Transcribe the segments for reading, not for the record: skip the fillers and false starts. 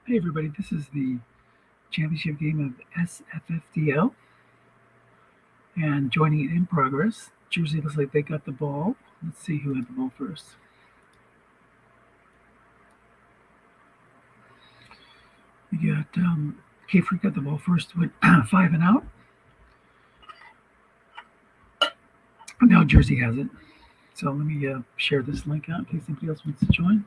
Hey everybody, this is the championship game of SFFDL, and joining it in progress. Jersey looks like they got the ball. Let's see who had the ball first. We got K-Freak got the ball first with 5 and out. Now Jersey has it. So let me share this link out in case anybody else wants to join.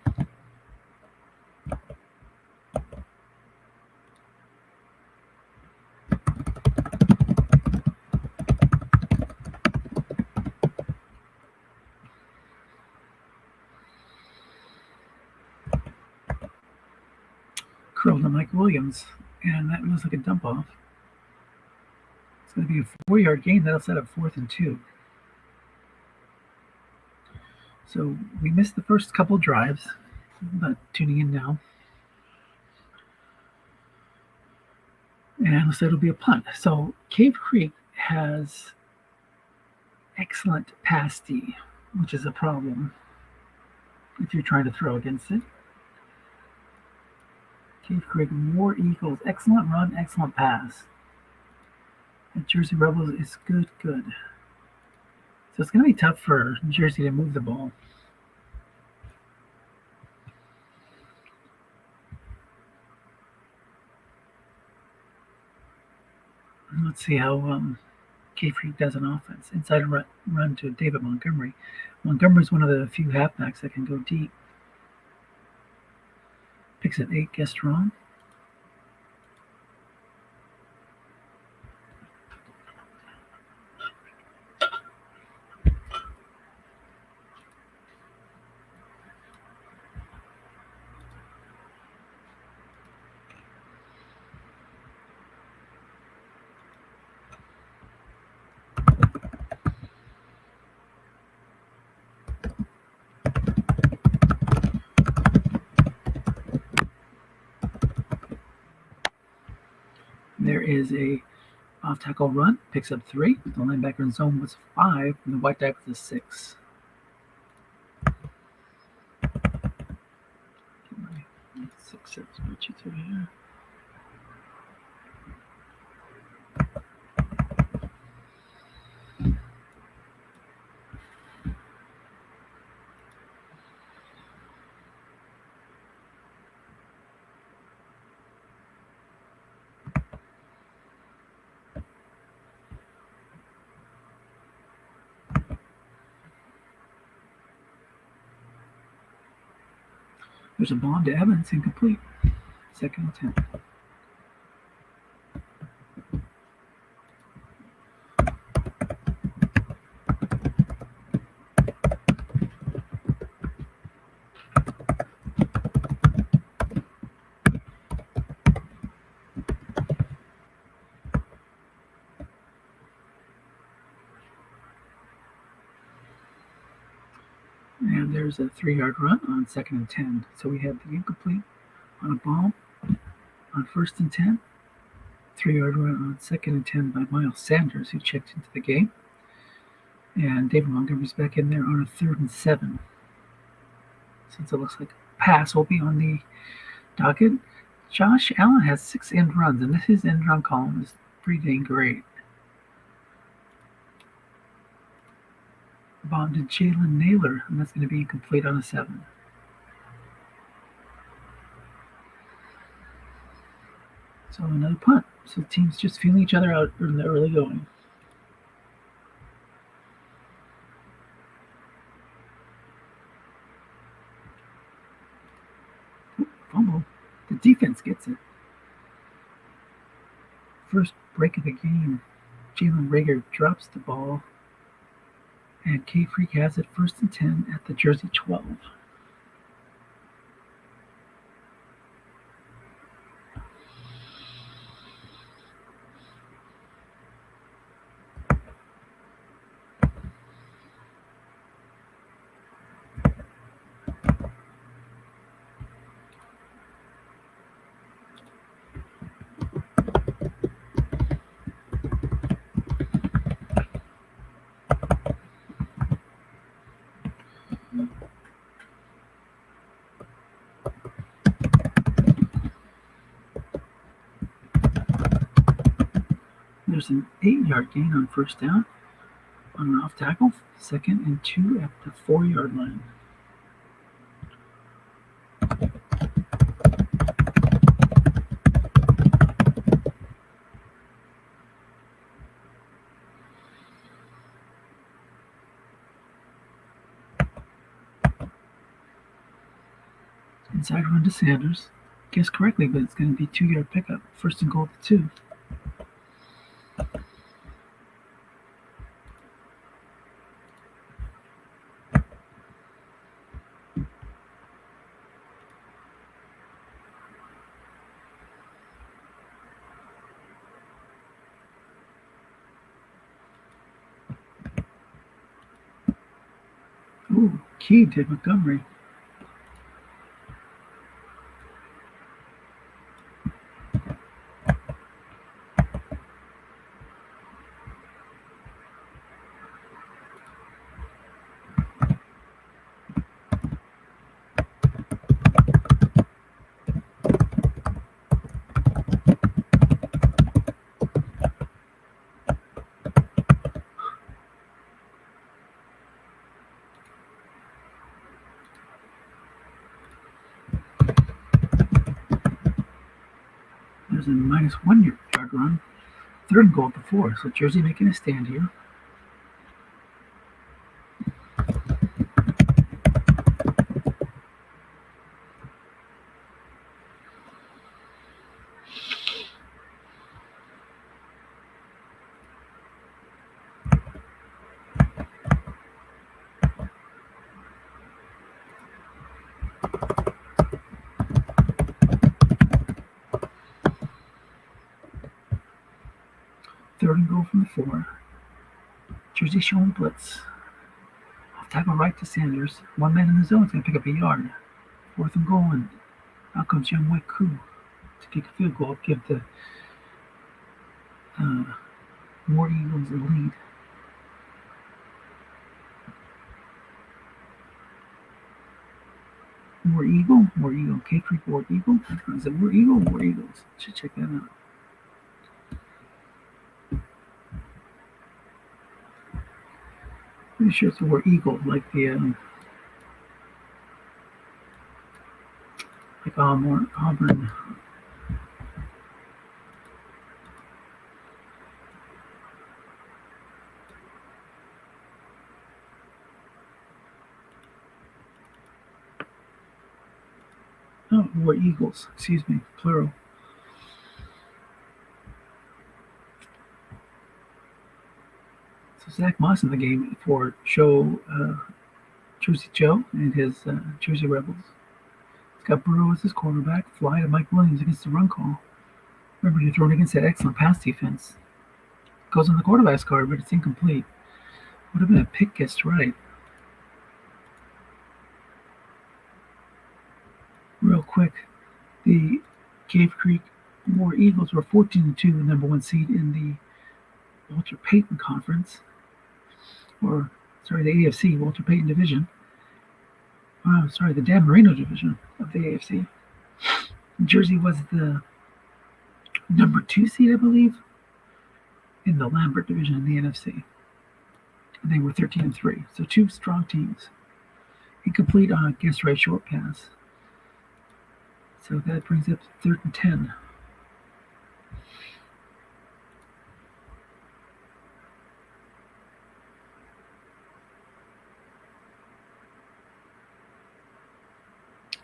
Curled to Mike Williams, and that looks like a dump off. It's going to be a 4-yard gain. That'll set up 4th and 2. So we missed the first couple drives. I'm not tuning in now. And looks like it'll be a punt. So Cave Creek has excellent pass D, which is a problem if you're trying to throw against it. Cave Creek, War Eagles, excellent run, excellent pass. And Jersey Rebels is good. So it's going to be tough for Jersey to move the ball. Let's see how Cave Creek does on offense. Inside run to David Montgomery. Montgomery is one of the few halfbacks that can go deep. Picks at 8, guessed wrong. There is a off-tackle run, picks up 3. The linebacker in zone was 5, and the white die was a 6. Get my 6 spreadsheets over here. There's a bomb to Evans, incomplete. 2nd and 10. And there's a 3-yard run on 2nd and 10. So we have the incomplete on a bomb on 1st and 10. 3-yard run on 2nd and 10 by Miles Sanders, who checked into the game. And David Montgomery's back in there on a 3rd and 7. Since it looks like a pass will be on the docket. Josh Allen has 6 end runs, and his end run column is pretty dang great. Bomb to Jalen Naylor, and that's going to be incomplete on a 7. So another punt. So teams just feeling each other out in the early going. Fumble. The defense gets it. First break of the game. Jalen Rager drops the ball. And K-Freak has it 1st and 10 at the Jersey 12. There's an 8-yard gain on first down on an off tackle, 2nd and 2 at the 4-yard line. Inside run to Sanders. Guessed correctly, but it's going to be 2-yard pickup. 1st and goal at the 2. Ooh, key to Montgomery. There's a -1-yard run. 3rd and goal at the 4. So Jersey making a stand here. Third and goal from the 4. Jersey showing blitz. Off tackle right to Sanders. 1 man in the zone is going to pick up a yard. 4th and goal, and out comes Young Wei Koo to kick a field goal, give the War Eagles the lead. War Eagle, Cape Creek War Eagle. Is it War Eagle or War Eagles? Should check that out. Pretty sure it's the War Eagle, like the like Auburn. Oh, War Eagles, excuse me, plural. So Zach Moss in the game for Jersey Joe and his Jersey Rebels. He's got Burrow as his quarterback, fly to Mike Williams against the run call. Remember, you're thrown against that excellent pass defense. Goes on the quarterback's card, but it's incomplete. Would have been a pick guessed right. Real quick, the Cave Creek War Eagles were 14-2, the number 1 seed in the Walter Payton Conference, the AFC, Walter Payton Division. The Dan Marino Division of the AFC. Jersey was the number 2 seed, I believe, in the Lambert Division in the NFC. And they were 13-3, so 2 strong teams. Incomplete on a guess right short pass. So that brings up 3rd and 10.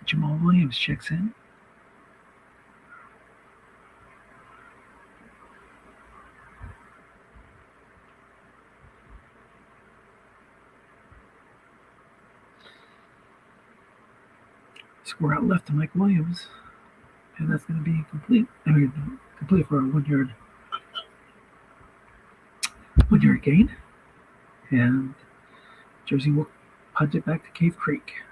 Jamal Williams checks in. Score out left to Mike Williams. And that's going to be complete. Complete for a 1-yard gain. And Jersey will punt it back to Cave Creek.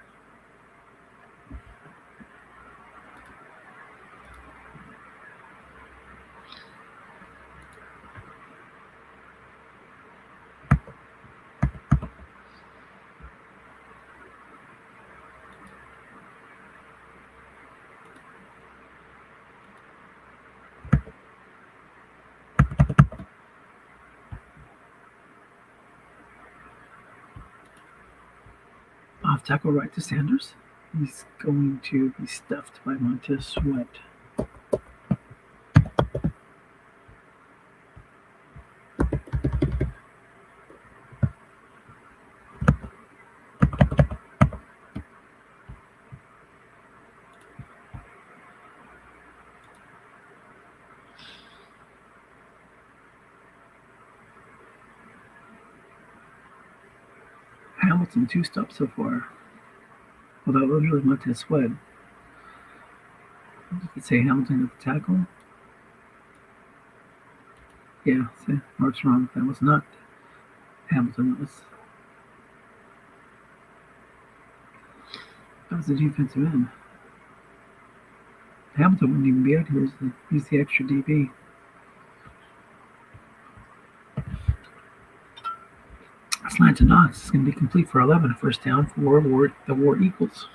Off tackle right to Sanders. He's going to be stuffed by Montez Sweat. Hamilton 2 stops so far. Well, that was really Montez Sweat. You could say Hamilton at the tackle. Yeah, see, Mark's wrong. That was not Hamilton. That was the defensive end. Hamilton wouldn't even be out here. He's the extra DB. Slant to Knox is going to be complete for 11. First down for the War Eagles.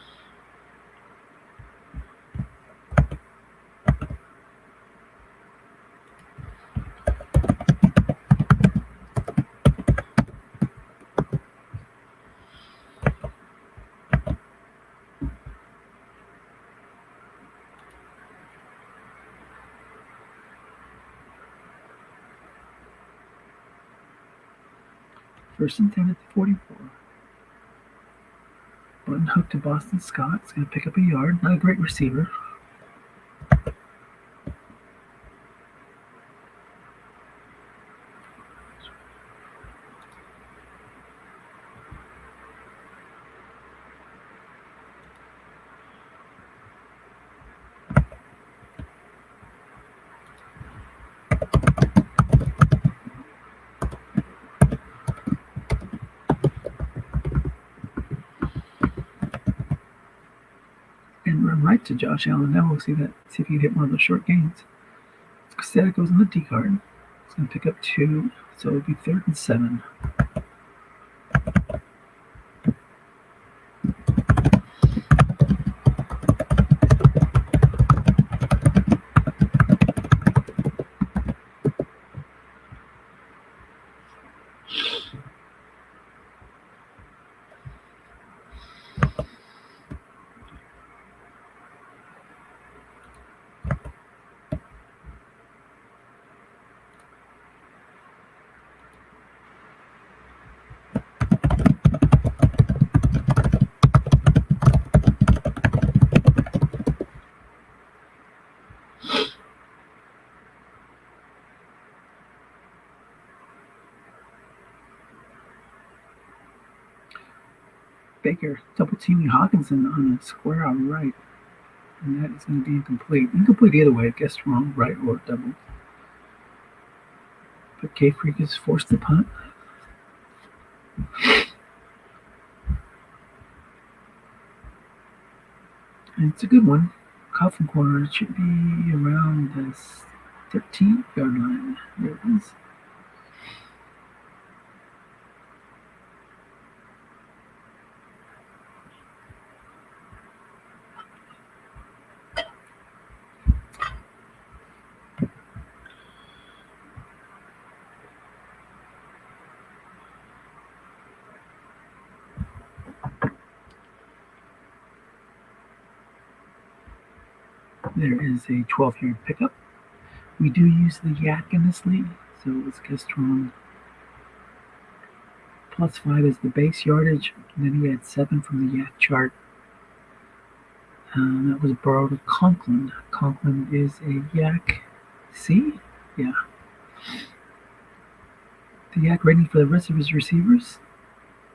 First and 10 at the 44. Button hook to Boston Scott. It's going to pick up a yard. Not a great receiver. And run right to Josh Allen. Now we'll see if he can hit one of those short gains. Instead, it goes on the D card. It's going to pick up 2, so it'll be 3rd and 7. Baker double teaming Hawkinson on a square out right. And that is going to be incomplete. Incomplete either way, I guess wrong, right, or double. But K-Freak is forced to punt. And it's a good one. Coffin corner, it should be around this 13-yard line. There it is. There is a 12-yard pickup. We do use the yak in this league, so it's guessed wrong. +5 is the base yardage, and then he had 7 from the yak chart. That was borrowed of Conklin. Conklin is a yak C? Yeah. The yak rating for the rest of his receivers: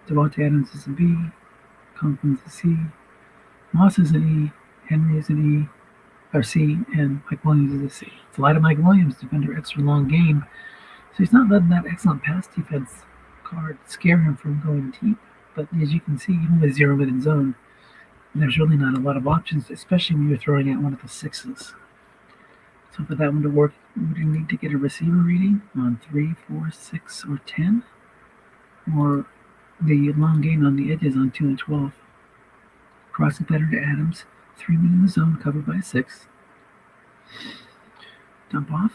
Devontae Adams is a B, Conklin's a C, Moss is an E, Henry is an E, or C, and Mike Williams is a C. It's a lot of Mike Williams, defender, extra long game. So he's not letting that excellent pass defense card scare him from going deep. But as you can see, even with 0-minute zone, there's really not a lot of options, especially when you're throwing at one of the 6s. So for that one to work, would you need to get a receiver reading on 3, 4, 6, or 10? Or the long gain on the edges on 2 and 12. Crossing better to Adams. 3 men in the zone, covered by a 6. Dump off.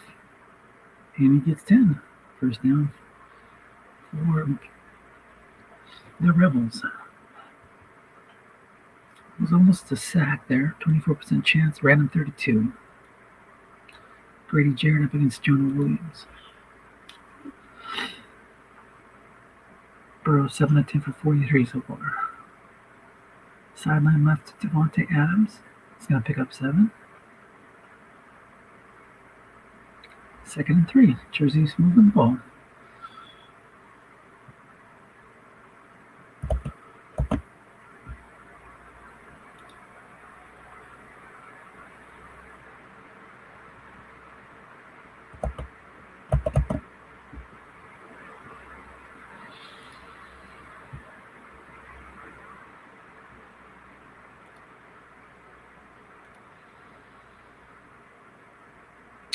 And he gets 10. First down for the Rebels. was almost a sack there. 24% chance. Random 32. Grady Jarrett up against Jonah Williams. Burrow 7 of 10 for 43 so far. Sideline left to Devontae Adams. He's going to pick up 7. 2nd and 3. Jersey's moving the ball.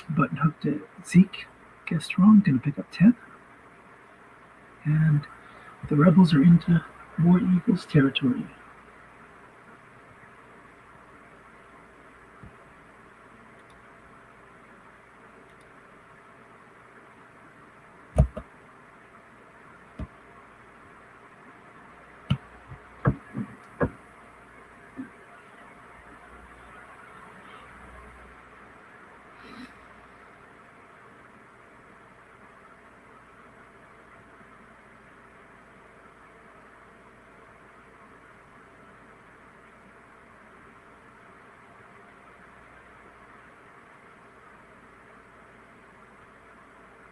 Button hooked at Zeke. Guessed wrong. Going to pick up 10. And the Rebels are into War Eagles territory.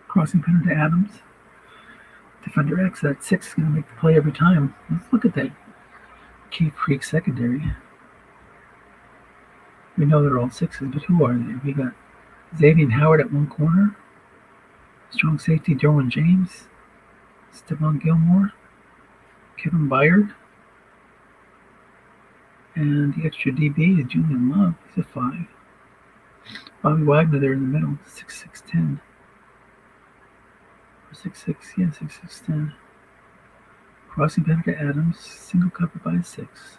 Crossing punter to Adams. Defender X at 6 is going to make the play every time. Let's look at that Cave Creek secondary. We know they're all 6s, but who are they? We got Xavier Howard at one corner. Strong safety Derwin James. Stephon Gilmore. Kevin Byard. And the extra DB is Julian Love. He's a 5. Bobby Wagner there in the middle. 6'6", 6'6", yeah, 6'6", 10. Crossing punter to Adams, single cover by 6.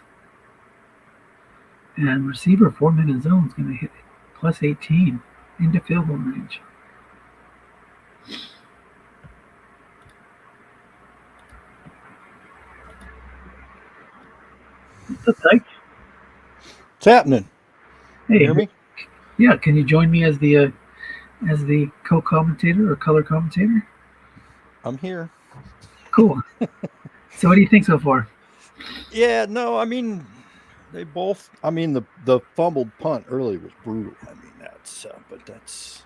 And receiver 4-minute zone is going to hit plus 18 into field goal range. What's up, Tyke? What's happening? Hey, you hear me? Yeah, can you join me as the co-commentator or color commentator? I'm here. Cool. So what do you think so far? Yeah, no, I mean, they both. I mean, the fumbled punt early was brutal. I mean, but that's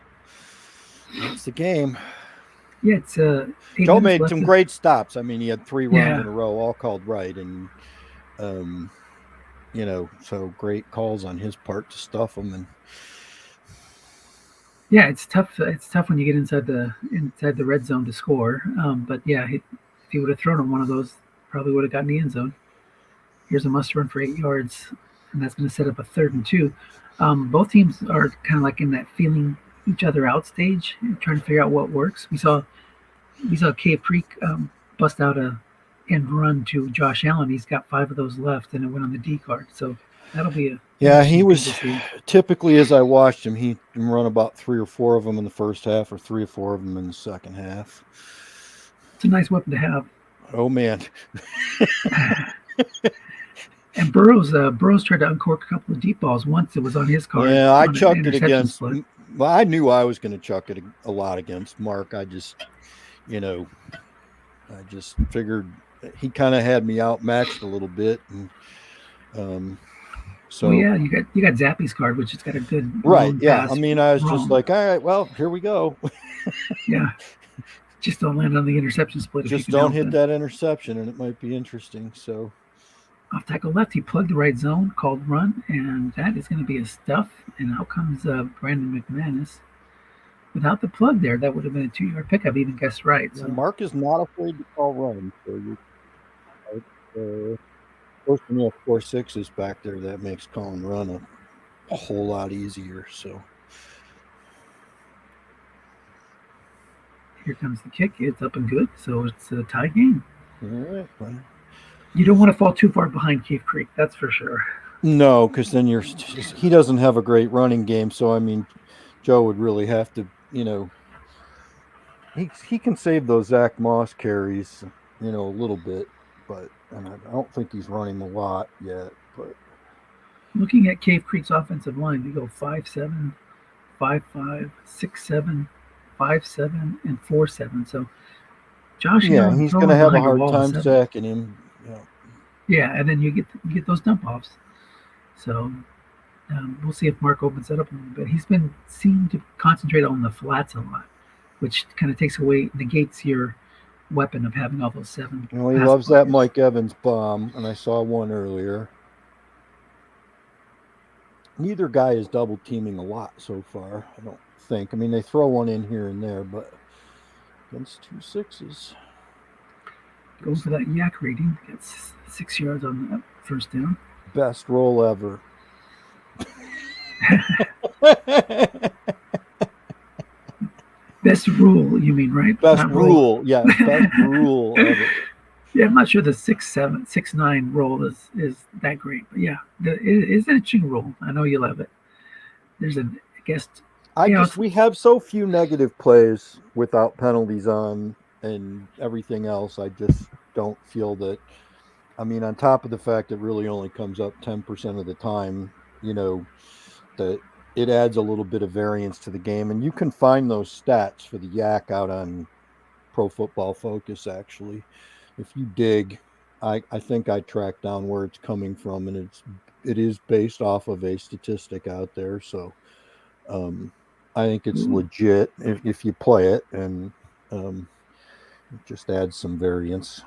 the game. Yeah, it's Joe made some great stops. I mean, he had 3 runs in a row, all called right, and so great calls on his part to stuff them. And yeah, it's tough. It's tough when you get inside the red zone to score. But yeah, if he would have thrown him one of those, probably would have gotten the end zone. Here's a must run for 8 yards, and that's going to set up a 3rd and 2. Both teams are kind of like in that feeling each other out stage, trying to figure out what works. We saw Cave Creek bust out a end run to Josh Allen. He's got 5 of those left, and it went on the D card. So that'll be a he was typically, as I watched him, he can run about 3 or 4 of them in the first half, or 3 or 4 of them in the second half. It's a nice weapon to have. Oh man. And Burrows tried to uncork a couple of deep balls once. It was on his card. Yeah, I chucked it against. Well, I knew I was going to chuck it a lot against Mark. I just figured he kind of had me outmatched a little bit, and so yeah, you got Zappy's card, which has got a good right. Yeah, I mean, I was just like, all right, well, here we go. Yeah, just don't land on the interception split. Just don't hit that interception, and it might be interesting. So. Off tackle left, he plugged the right zone, called run, and that is going to be a stuff. And out comes Brandon McManus. Without the plug there, that would have been a 2-yard pickup, even guessed right. So Mark is not afraid to call run. So first, when you have 4 6s back there, that makes calling run a whole lot easier. So here comes the kick. It's up and good. So it's a tie game. All right. Well, you don't want to fall too far behind Cave Creek, that's for sure. No, because then he doesn't have a great running game. So, I mean, Joe would really have to, he can save those Zach Moss carries, a little bit. But I don't think he's running a lot yet. But Looking at Cave Creek's offensive line, they go 5-7, 5-5, 6-7, 5-7, and 4-7. So Josh Yeah, Allen he's going to throwing have a behind a hard wall of time seven. sacking him. Yeah. Yeah, and then you get those dump offs. So we'll see if Mark opens that up a little bit. He's been seen to concentrate on the flats a lot, which kind of negates your weapon of having all those seven You know, he pass loves that blockers. Mike Evans bomb, and I saw one earlier. Neither guy is double teaming a lot so far, I don't think. I mean, they throw one in here and there, but against 2 6s. Going for that yak rating. Gets 6 yards on that first down. Best roll ever. Best rule, you mean, right? Best Not rule. roll. Yeah, best rule ever. Yeah, I'm not sure the 6-7, 6-9 roll is that great, but yeah, it is an interesting rule. I know you love it. There's a guest. We have so few negative plays without penalties on and everything else. I just don't feel that. I mean, on top of the fact it really only comes up 10% of the time, that it adds a little bit of variance to the game. And you can find those stats for the yak out on Pro Football Focus, actually. If you dig, I think I tracked down where it's coming from, and it is based off of a statistic out there. So I think it's legit if you play it, and it just adds some variance.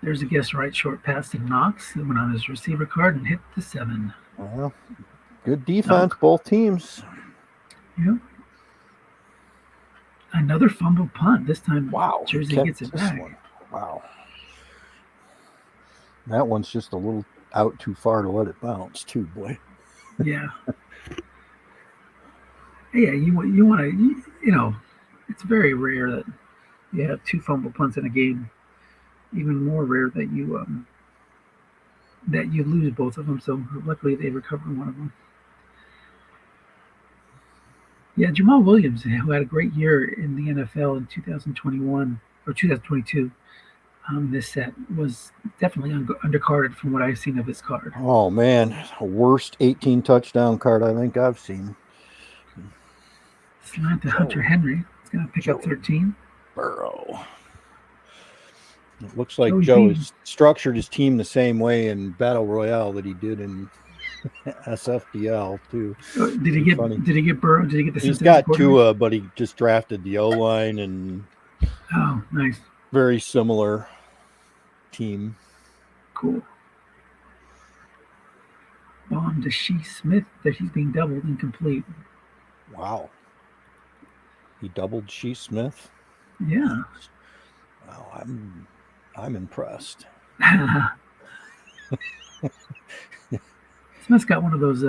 There's a guess right short pass to Knox that went on his receiver card and hit the 7. Well, good defense, both teams. Yeah. Another fumble punt. This time, wow, Jersey gets it back. One. Wow. That one's just a little out too far to let it bounce, too, boy. Yeah. Yeah, you want to, it's very rare that you have 2 fumble punts in a game. Even more rare that you lose both of them. So luckily they recovered one of them. Yeah, Jamal Williams, who had a great year in the NFL in 2021 or 2022, this set was definitely undercarded from what I've seen of his card. Oh man, worst 18 touchdown card I think I've seen. Slant to Hunter Henry. It's going to pick up 13. Burrow. It looks like Joe has structured his team the same way in Battle Royale that he did in SFDL too. Did he get Burrow? Did he get the? He's got Tua, but he just drafted the O-line and. Oh, nice. Very similar team. Cool. Bomb to Shee Smith that he's being doubled, incomplete. Wow. He doubled Shee Smith? Yeah. Wow, I'm impressed. Smith's got one of those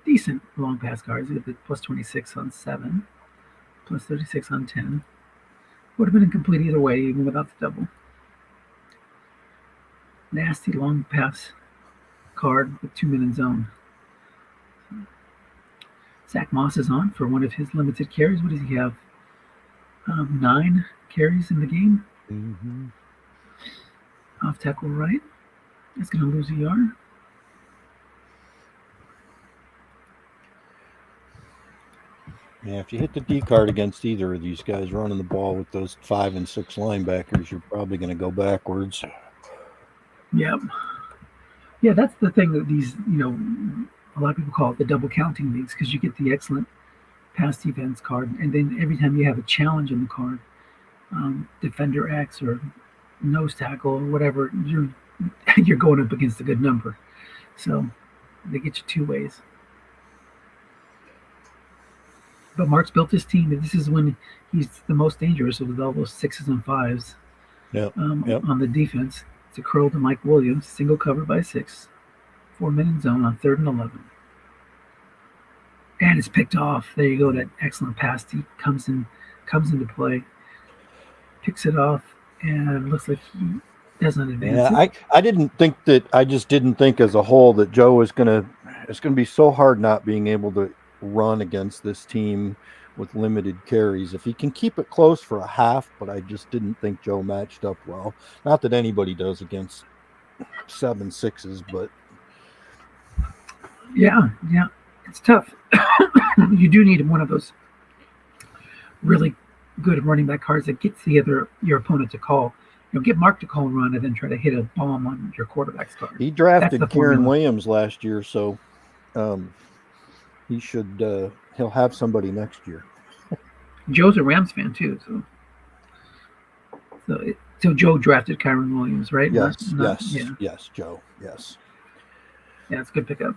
decent long pass cards. He got the plus 26 on 7, plus 36 on 10. Would have been incomplete either way, even without the double. Nasty long pass card with 2 men in zone. Zach Moss is on for one of his limited carries. What does he have? 9 carries in the game. Mm-hmm. Off tackle right. That's going to lose a yard. Yeah, if you hit the D card against either of these guys running the ball with those 5 and 6 linebackers, you're probably going to go backwards. Yep. Yeah, that's the thing that these, a lot of people call it the double counting leagues, because you get the excellent pass defense card, and then every time you have a challenge in the card, defender X or nose tackle or whatever, you're going up against a good number. So they get you 2 ways. But Mark's built his team, and this is when he's the most dangerous with all those 6s and 5s on the defense. It's a curl to Mike Williams, single cover by 6, 4 men in zone on 3rd and 11. And it's picked off. There you go. That excellent pass deep comes into play, picks it off, and looks like he doesn't advance. Yeah, I just didn't think as a whole that Joe was it's gonna be so hard not being able to run against this team with limited carries. If he can keep it close for a half, but I just didn't think Joe matched up well. Not that anybody does against 7 6s, but Yeah, it's tough. You do need one of those really good running back cards that gets your opponent to call. Get Mark to call run and then try to hit a bomb on your quarterback's card. He That's the drafted Kieran formula. Williams last year, so he should he'll have somebody next year. Joe's a Rams fan too, so Joe drafted Kyron Williams, right? Yes, Yeah, Joe. Yes. yeah, it's a good pickup.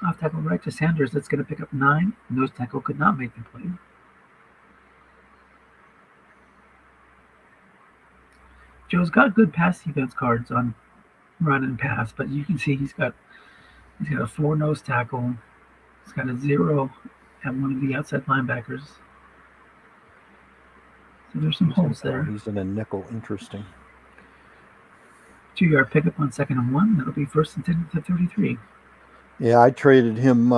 Off tackle right to Sanders. That's going to pick up 9. Nose tackle could not make the play. Joe's got good pass defense cards on run and pass, but you can see he's got a 4 nose tackle. He's got a 0 at one of the outside linebackers. So there's some holes there. He's in a nickel. Interesting. 2-yard pickup on 2nd and 1. That'll be 1st and 10 to 33. Yeah, I traded him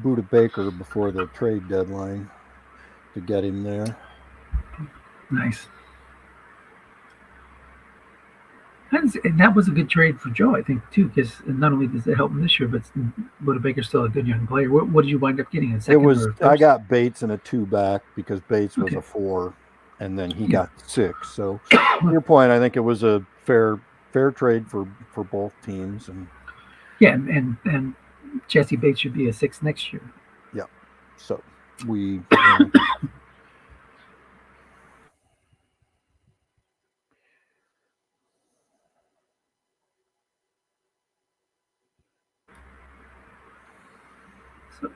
Buda Baker before the trade deadline to get him there. Nice. And that was a good trade for Joe, I think, too, because not only does it help him this year, but Buda Baker's still a good young player. What did you wind up getting? I got Bates and a 2-back because Bates was a 4, and then he got 6. So, to your point, I think it was a fair trade for both teams. And yeah, and Jesse Bates should be a 6 next year. Yeah. So we. So,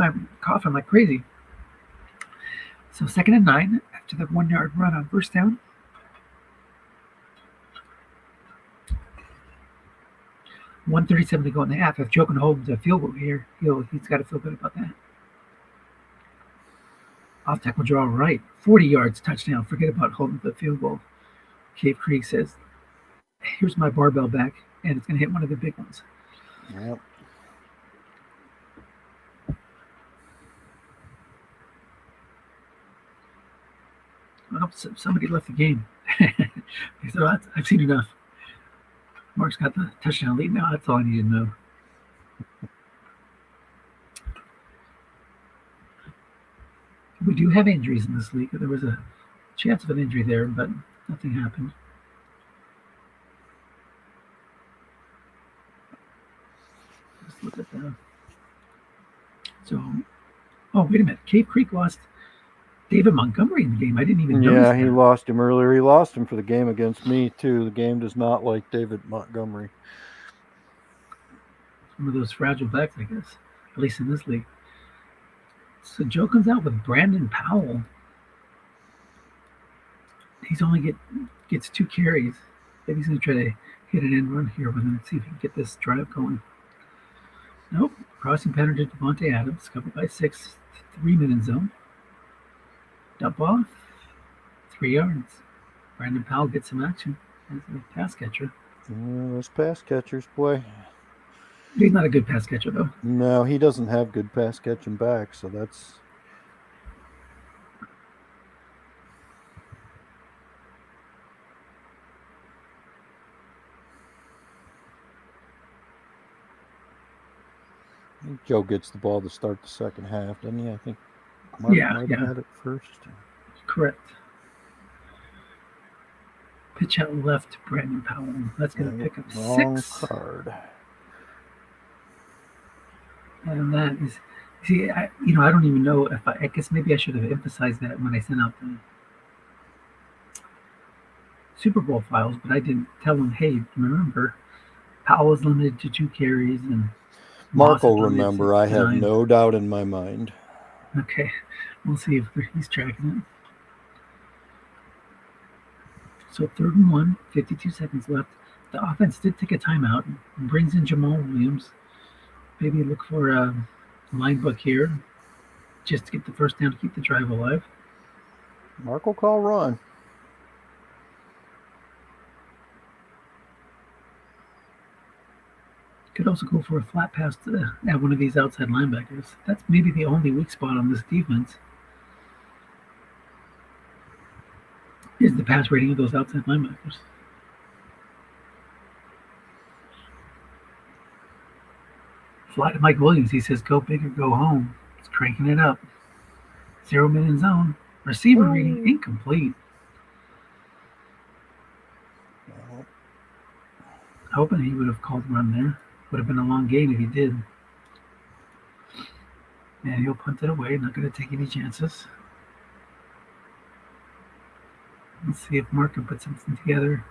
I'm coughing like crazy. So 2nd and 9 after the 1-yard run on 1st down. $1:37 to go in the half. If Joe can hold the field goal here, he's got to feel good about that. Off tackle draw right, 40 yards, touchdown. Forget about holding the field goal. Cave Creek says, "Here's my barbell back, and it's going to hit one of the big ones." Yep. Well, somebody left the game. So I've seen enough. Mark's got the touchdown lead now. That's all I need to know. We do have injuries in this league. There was a chance of an injury there, but nothing happened. Let's look at that. So, oh, wait a minute. Cave Creek lost David Montgomery in the game. I didn't even notice that. Yeah, he lost him earlier. He lost him for the game against me, too. The game does not like David Montgomery. One of those fragile backs, I guess, at least in this league. So Joe comes out with Brandon Powell. He's only gets 2 carries. Maybe he's going to try to hit an end run here with him and see if he can get this drive going. Nope. Crossing pattern to Devontae Adams, covered by 6, 3-minute zone. Dump off, 3 yards. Brandon Powell gets some action as a pass catcher. Those pass catchers, boy. He's not a good pass catcher, though. No, he doesn't have good pass catching back, so that's. I think Joe gets the ball to start the second half, doesn't he? I think Mark might have had it first. Correct. Pitch out left to Brandon Powell. That's going to pick up 6. Card. And that is, see, I don't even know if I guess maybe I should have emphasized that when I sent out the Super Bowl files, but I didn't tell them, hey, remember, Powell is limited to 2 carries and Mark will remember. I have no doubt in my mind. Okay, we'll see if he's tracking it. So 3rd and 1, 52 seconds left. The offense did take a timeout and brings in Jamal Williams. Maybe look for a line book here just to get the first down to keep the drive alive. Mark will call run. Could also go for a flat pass at one of these outside linebackers. That's maybe the only weak spot on this defense. Is the pass rating of those outside linebackers. Fly to Mike Williams. He says, go big or go home. He's cranking it up. 0 minute zone. Receiver reading incomplete. Well, Hoping he would have called a run there. Would have been a long game if he did. And he'll punt it away. Not going to take any chances. Let's see if Mark can put something together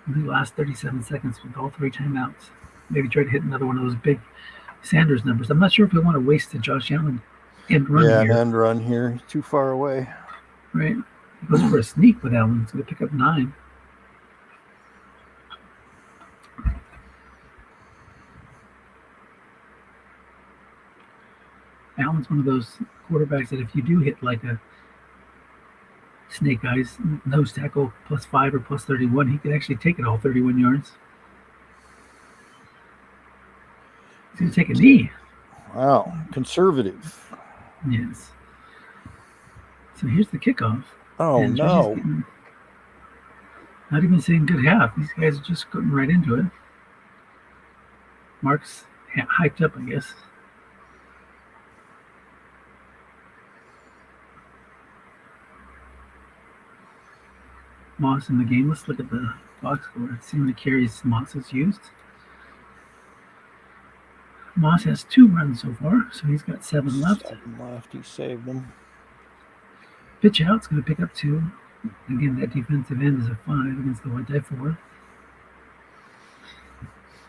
in the last 37 seconds with all 3 timeouts. Maybe try to hit another one of those big Sanders numbers. I'm not sure if we want to waste the Josh Allen end run here. Yeah, an end run here. He's too far away. Right. He goes for a sneak with Allen. He's going to pick up 9. Allen's one of those quarterbacks that if you do hit like a snake eyes nose tackle +5 or +31, he could actually take it all 31 yards. He's going to take a knee. Wow, conservative. Yes. So here's the kickoff. Oh, And no. Not even saying good half. These guys are just going right into it. Mark's hyped up, I guess. Moss in the game. Let's look at the box score. Let's see how many carries Moss has used. Moss has 2 runs so far, so he's got 7 left. 7 left. He saved them. Pitch out. It's going to pick up 2. Again, that defensive end is a 5 against the White Die 4.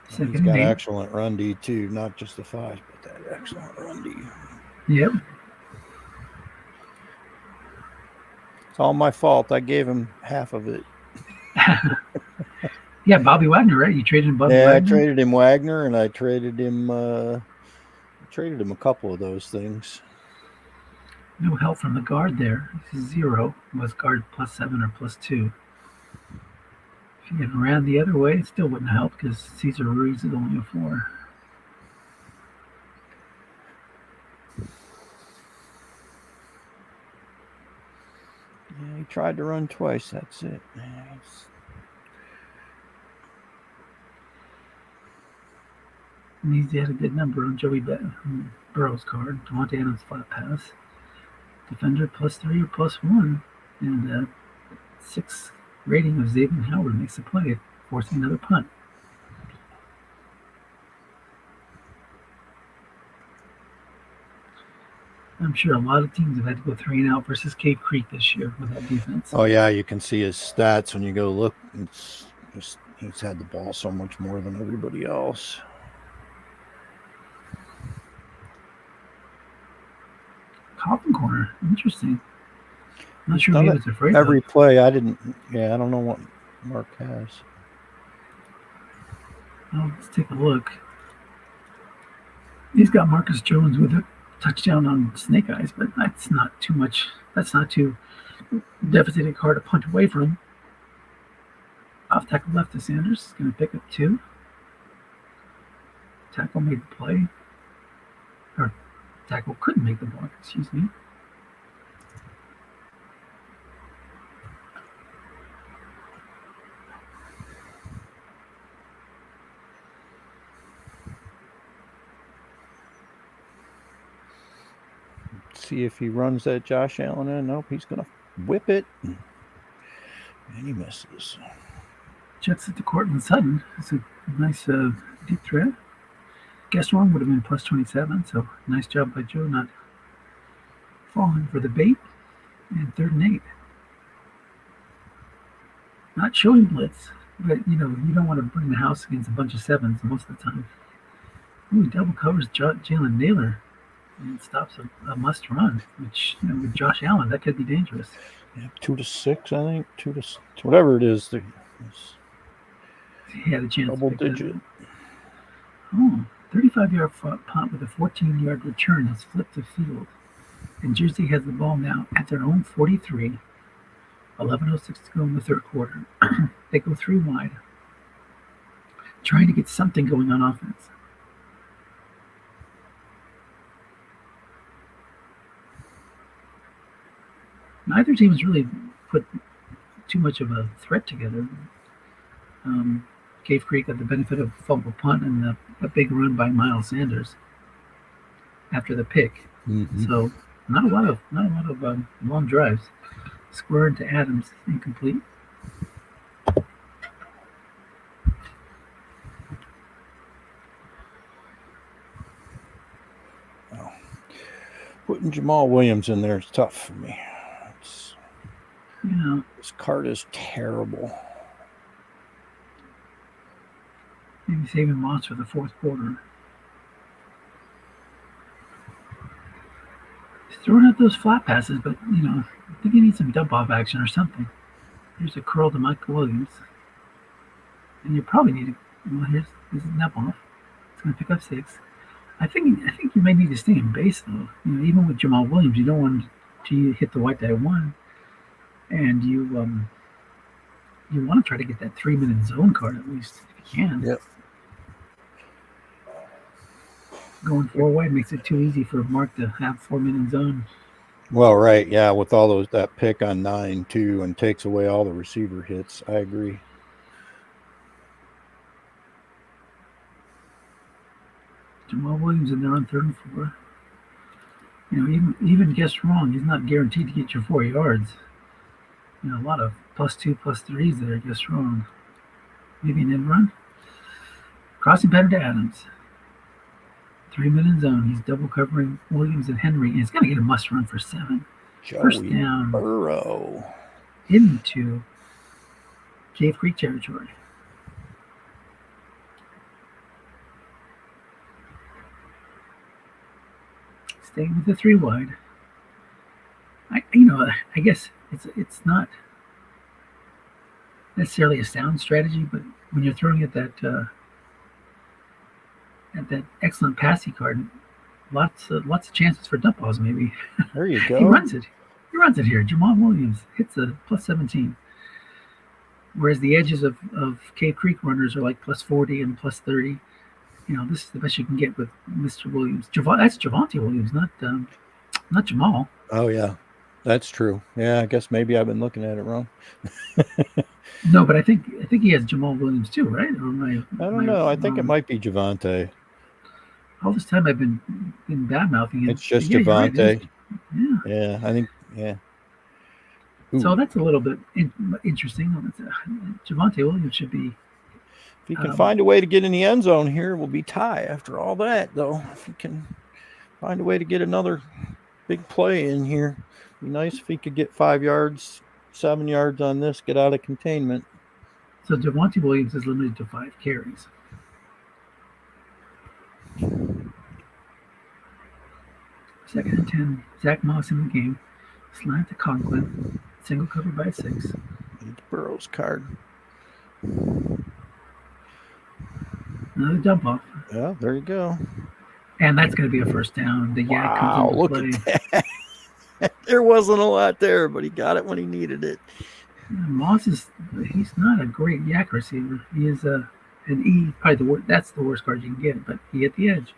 Second He's and got 8. excellent run D too, not just the 5, but that excellent run D. Yep. It's all my fault. I gave him half of it. Yeah, Bobby Wagner, right? You traded him Bobby Yeah, Wagner? I traded him Wagner, and I traded him a couple of those things. No help from the guard there. 0 was guard +7 or +2. If he had ran the other way, it still wouldn't help because Cesar Ruiz is only a 4. Yeah, he tried to run twice. That's it. And he had a good number on Joey Burrow's card. Devontae Adams flat pass. Defender +3 or +1. And 6 rating of Xavier Howard makes a play, forcing another punt. I'm sure a lot of teams have had to go 3 and out versus Cave Creek this year with that defense. Oh yeah, you can see his stats when you go look. It's just he's had the ball so much more than everybody else. Coffin corner, interesting. Not sure Done he it was afraid every of. play. I don't know what Mark has. Well, let's take a look. He's got Marcus Jones with a touchdown on Snake Eyes, but that's not too much. That's not too devastating card to punt away from. Off tackle left to Sanders. Going to pick up 2. Tackle made the play. Or tackle couldn't make the block, excuse me. See if he runs that Josh Allen in. Nope, he's going to whip it. And he misses. Jets it to Cortland Sutton. It's a nice deep threat. Guess wrong would have been +27, so nice job by Joe not falling for the bait. And 3rd and 8. Not showing blitz, but you don't want to bring the house against a bunch of 7s most of the time. Ooh, double covers Jalen Naylor and stops a must run, which with Josh Allen that could be dangerous. Yeah, 2 to 6, I think. 2 to whatever it is. He had a chance. Double to pick digit. Oh, 35-yard punt with a 14-yard return has flipped the field. And Jersey has the ball now at their own 43. 11:06 to go in the 3rd quarter. They go 3 wide, trying to get something going on offense. Neither team has really put too much of a threat together. Cave Creek got the benefit of a fumble punt and a big run by Miles Sanders. after the pick. Mhm. So not a lot of long drives. Square into Adams, incomplete. Oh. Putting Jamal Williams in there is tough for me. This card is terrible. Maybe saving Moss for the fourth quarter. He's throwing out those flat passes, but I think he needs some dump off action or something. Here's a curl to Mike Williams, and you probably need to. Well, here's a dump off. It's going to pick up 6. I think you may need to stay in base though. Even with Jamal Williams, you don't want to hit the white die 1, and you want to try to get that 3-minute zone card at least if you can. Yep. Going 4 wide makes it too easy for Mark to have 4-minute zone. Well, right, yeah, with all that pick on 9 too, and takes away all the receiver hits. I agree. Jamal Williams in there on 3rd and 4. Even guessed wrong, he's not guaranteed to get your 4 yards. A lot of +2, +3s there, guessed wrong. Maybe an end run. Crossing pattern to Adams. 3-minute zone. He's double covering Williams and Henry, and he's going to get a must run for 7. First down. Burrow into Cave Creek territory. Staying with the 3 wide. I guess it's not necessarily a sound strategy, but when you're throwing at that excellent passing card, lots of chances for dump balls. Maybe there you go. He runs it here. Jamal Williams hits a +17, whereas the edges of Cave Creek runners are like +40 and +30. This is the best you can get with Mr. Williams. That's Javonte Williams, not Jamal. Oh yeah, that's true. Yeah, I guess maybe I've been looking at it wrong. No, but I think he has Jamal Williams too, right? I don't know. I think it might be Javonte. All this time I've been bad mouthing him. It's just Javonte. Right, yeah, I think Ooh. So that's a little bit interesting. Javonte Williams should be. If he can find a way to get in the end zone here, we'll be tie after all that, though. If he can find a way to get another big play in here, it'd be nice if he could get 5 yards, 7 yards on this, get out of containment. So Javonte Williams is limited to 5 carries. Second and 10. Zach Moss in the game. Slant to Conklin. Single cover by 6. Burrow's card. Another dump off. Yeah, there you go. And that's going to be a first down. The yak comes into play. At that. There wasn't a lot there, but he got it when he needed it. Moss he's not a great yak receiver. He is an E, probably that's the worst card you can get, but he hit the edge.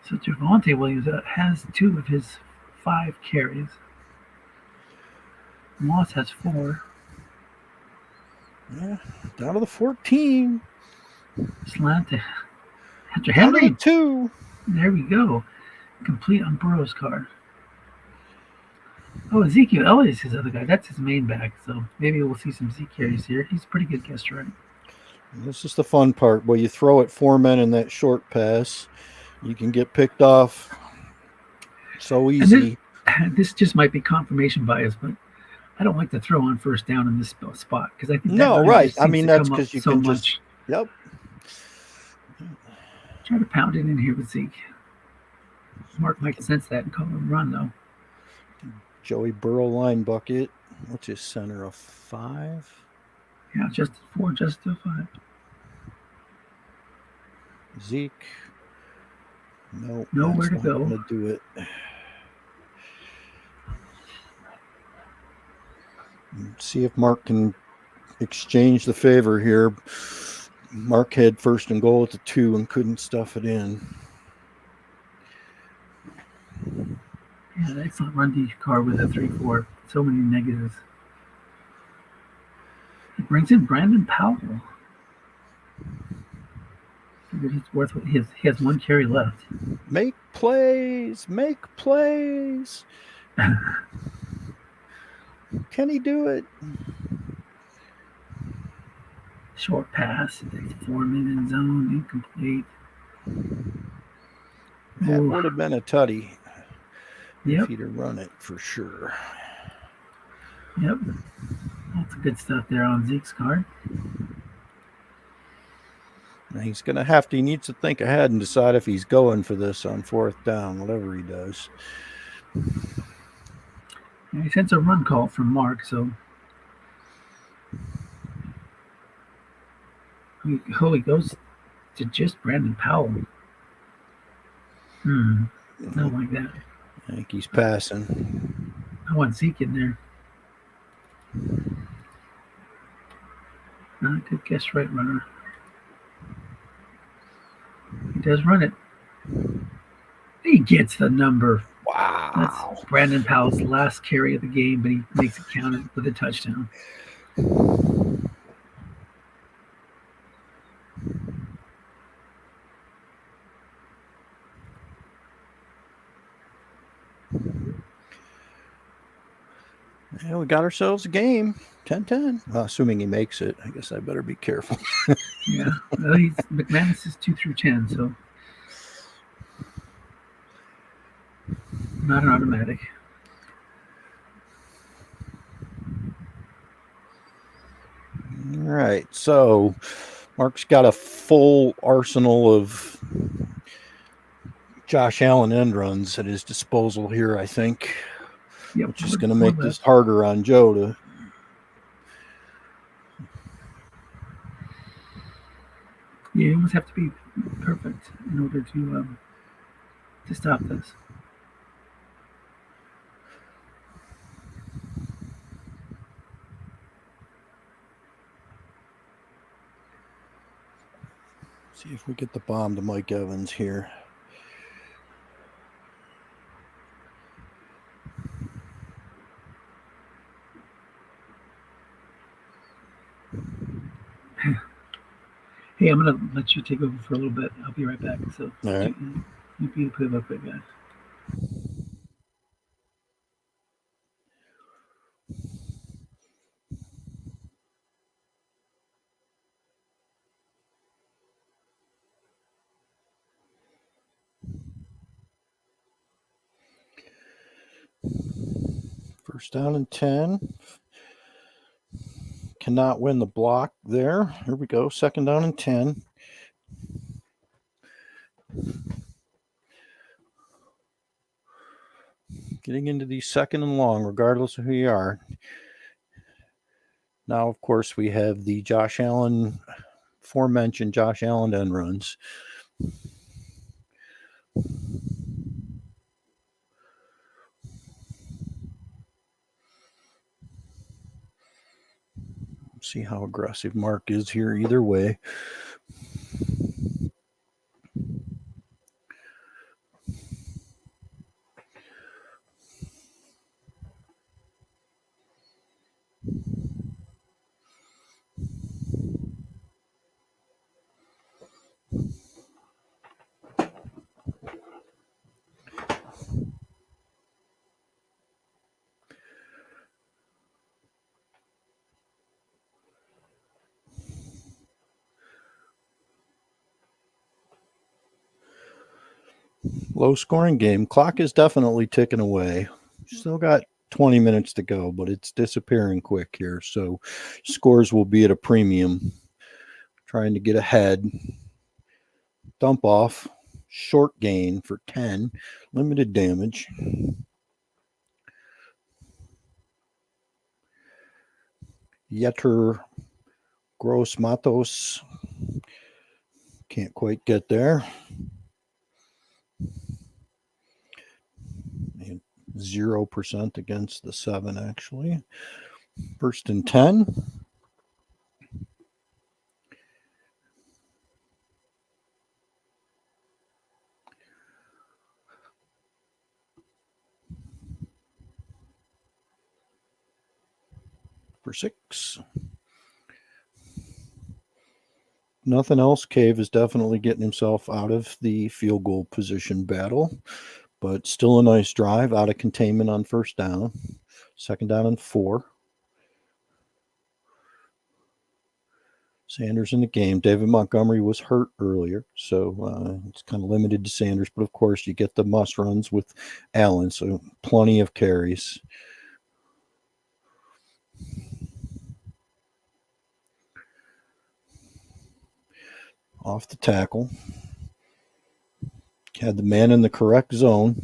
So Javonte Williams has 2 of his 5 carries. Moss has 4. Yeah, down to the 14. Slant after Henry 2. There we go. Complete on Burrow's card. Oh, Ezekiel Elliott's his other guy. That's his main back. So maybe we'll see some Zeke carries here. He's a pretty good guest, right? This is the fun part. Well, you throw it 4 men in that short pass, you can get picked off so easy. This just might be confirmation bias, but I don't like to throw on first down in this spot because I think right. I mean, that's because you can just Yep. Try to pound it in here with Zeke. Mark might sense that and call him run though. Joey Burrow line bucket. What's his center of 5? Yeah, just 4, just a 5. Zeke. No, nowhere to go. Gonna do it. See if Mark can exchange the favor here. Mark had 1st and goal at the 2 and couldn't stuff it in. Yeah, excellent run D card with a 3-4. So many negatives. Brings in Brandon Powell. Figured he's worth. He has one carry left. Make plays. Make plays. Can he do it? Short pass. Foreman in zone. Incomplete. That would have been a tutty. Yep. If he'd have run it for sure. Yep. Lots of good stuff there on Zeke's card. He's going to have to, he needs to think ahead and decide if he's going for this on 4th down, whatever he does. Yeah, he sends a run call from Mark, so. Oh, he goes to just Brandon Powell. Not like that. I think he's passing. I want Zeke in there. Good guess, right runner. He does run it. He gets the number. Wow. That's Brandon Powell's last carry of the game, but he makes it count with a touchdown. Yeah, we got ourselves a game. 10-10. Well, assuming he makes it, I guess I better be careful. Yeah. Well, McManus is 2 through 10, so not an automatic. All right. So Mark's got a full arsenal of Josh Allen end runs at his disposal here, I think. Yep, which is going to make this harder on Joe to. Yeah, you almost have to be perfect in order to stop this. See if we get the bomb to Mike Evans here. Hey, I'm going to let you take over for a little bit. I'll be right back. So, all right. You be put him up there, guys. First down and 10. Cannot win the block there. Here we go. 2nd down and 10. Getting into the 2nd and long, regardless of who you are. Now, of course, we have the Josh Allen, aforementioned Josh Allen end runs. See how aggressive Mark is here either way. Low scoring game. Clock is definitely ticking away. Still got 20 minutes to go, but it's disappearing quick here. So scores will be at a premium. Trying to get ahead. Dump off. Short gain for 10. Limited damage. Yetur Gross Matos. Can't quite get there. 0% against the 7, actually. 1st and 10. For 6. nothing else. Cave is definitely getting himself out of the field goal position battle, but still a nice drive out of containment on first down. Second down and 4. Sanders in the game. David Montgomery was hurt earlier, so it's kind of limited to Sanders. But of course, you get the must runs with Allen, so plenty of carries. Off the tackle. Had the man in the correct zone.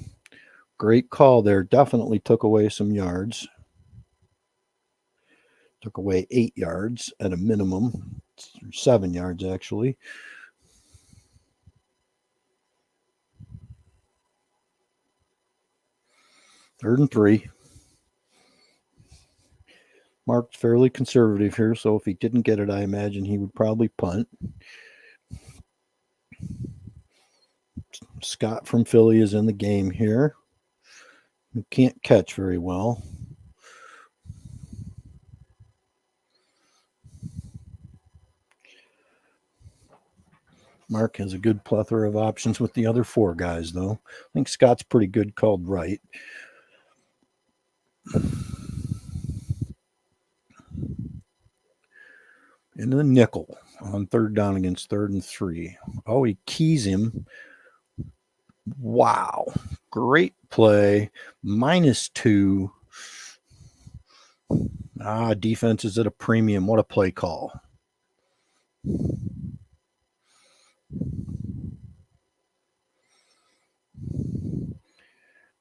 Great call there. Definitely took away some yards. Took away 8 yards at a minimum. 7 yards, actually. Third and 3. Mark's fairly conservative here, so if he didn't get it, I imagine he would probably punt. Scott from Philly is in the game here. He can't catch very well. Mark has a good plethora of options with the other 4 guys, though. I think Scott's pretty good called right. Into the nickel on third down against 3rd and 3. Oh, he keys him. Wow. Great play. -2. Defense is at a premium. What a play call.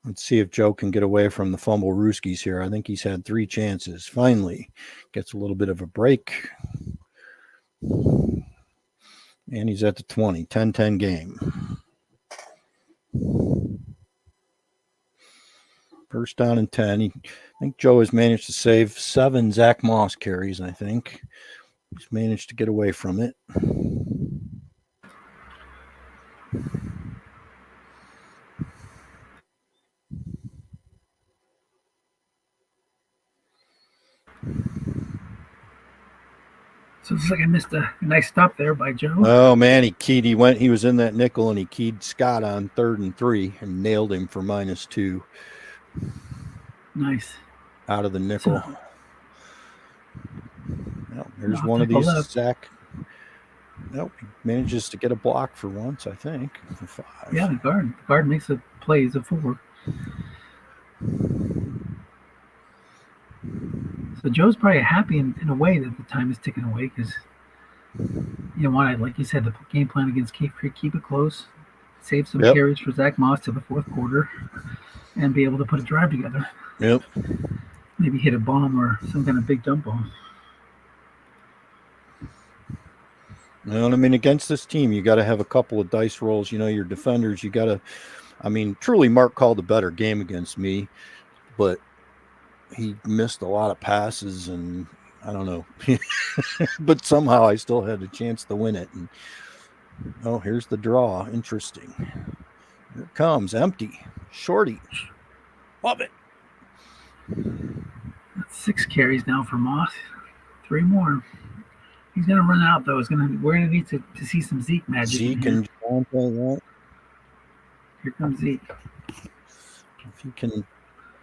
Let's see if Joe can get away from the fumble Rooskies here. I think he's had 3 chances. Finally gets a little bit of a break. And he's at the 20. 10-10 game. First down and 10. I think Joe has managed to save 7 Zach Moss carries, I think. He's managed to get away from it. So it's like I missed a nice stop there by Joe. Oh man, he keyed. He was in that nickel and he keyed Scott on 3rd and 3 and nailed him for -2. Nice. Out of the nickel. So, well, there's one of these Zach. Nope, he manages to get a block for once, I think. For 5. Yeah, the guard makes a play as a 4. So Joe's probably happy in a way that the time is ticking away because you don't want to, like you said, the game plan against Cave Creek, keep it close, save some carries for Zach Moss to the 4th quarter, and be able to put a drive together. Yep. Maybe hit a bomb or some kind of big dump bomb. Well, I mean, against this team, you got to have a couple of dice rolls. Your defenders, you got to, truly Mark called a better game against me, but he missed a lot of passes and I don't know, but somehow I still had a chance to win it. And here's the draw. Interesting. Here it comes. Empty. Shorty. Love it. That's 6 carries now for Moss. 3 more. He's gonna run out though. We're gonna need to see some Zeke magic. Zeke and Jonte. Here comes Zeke. If he can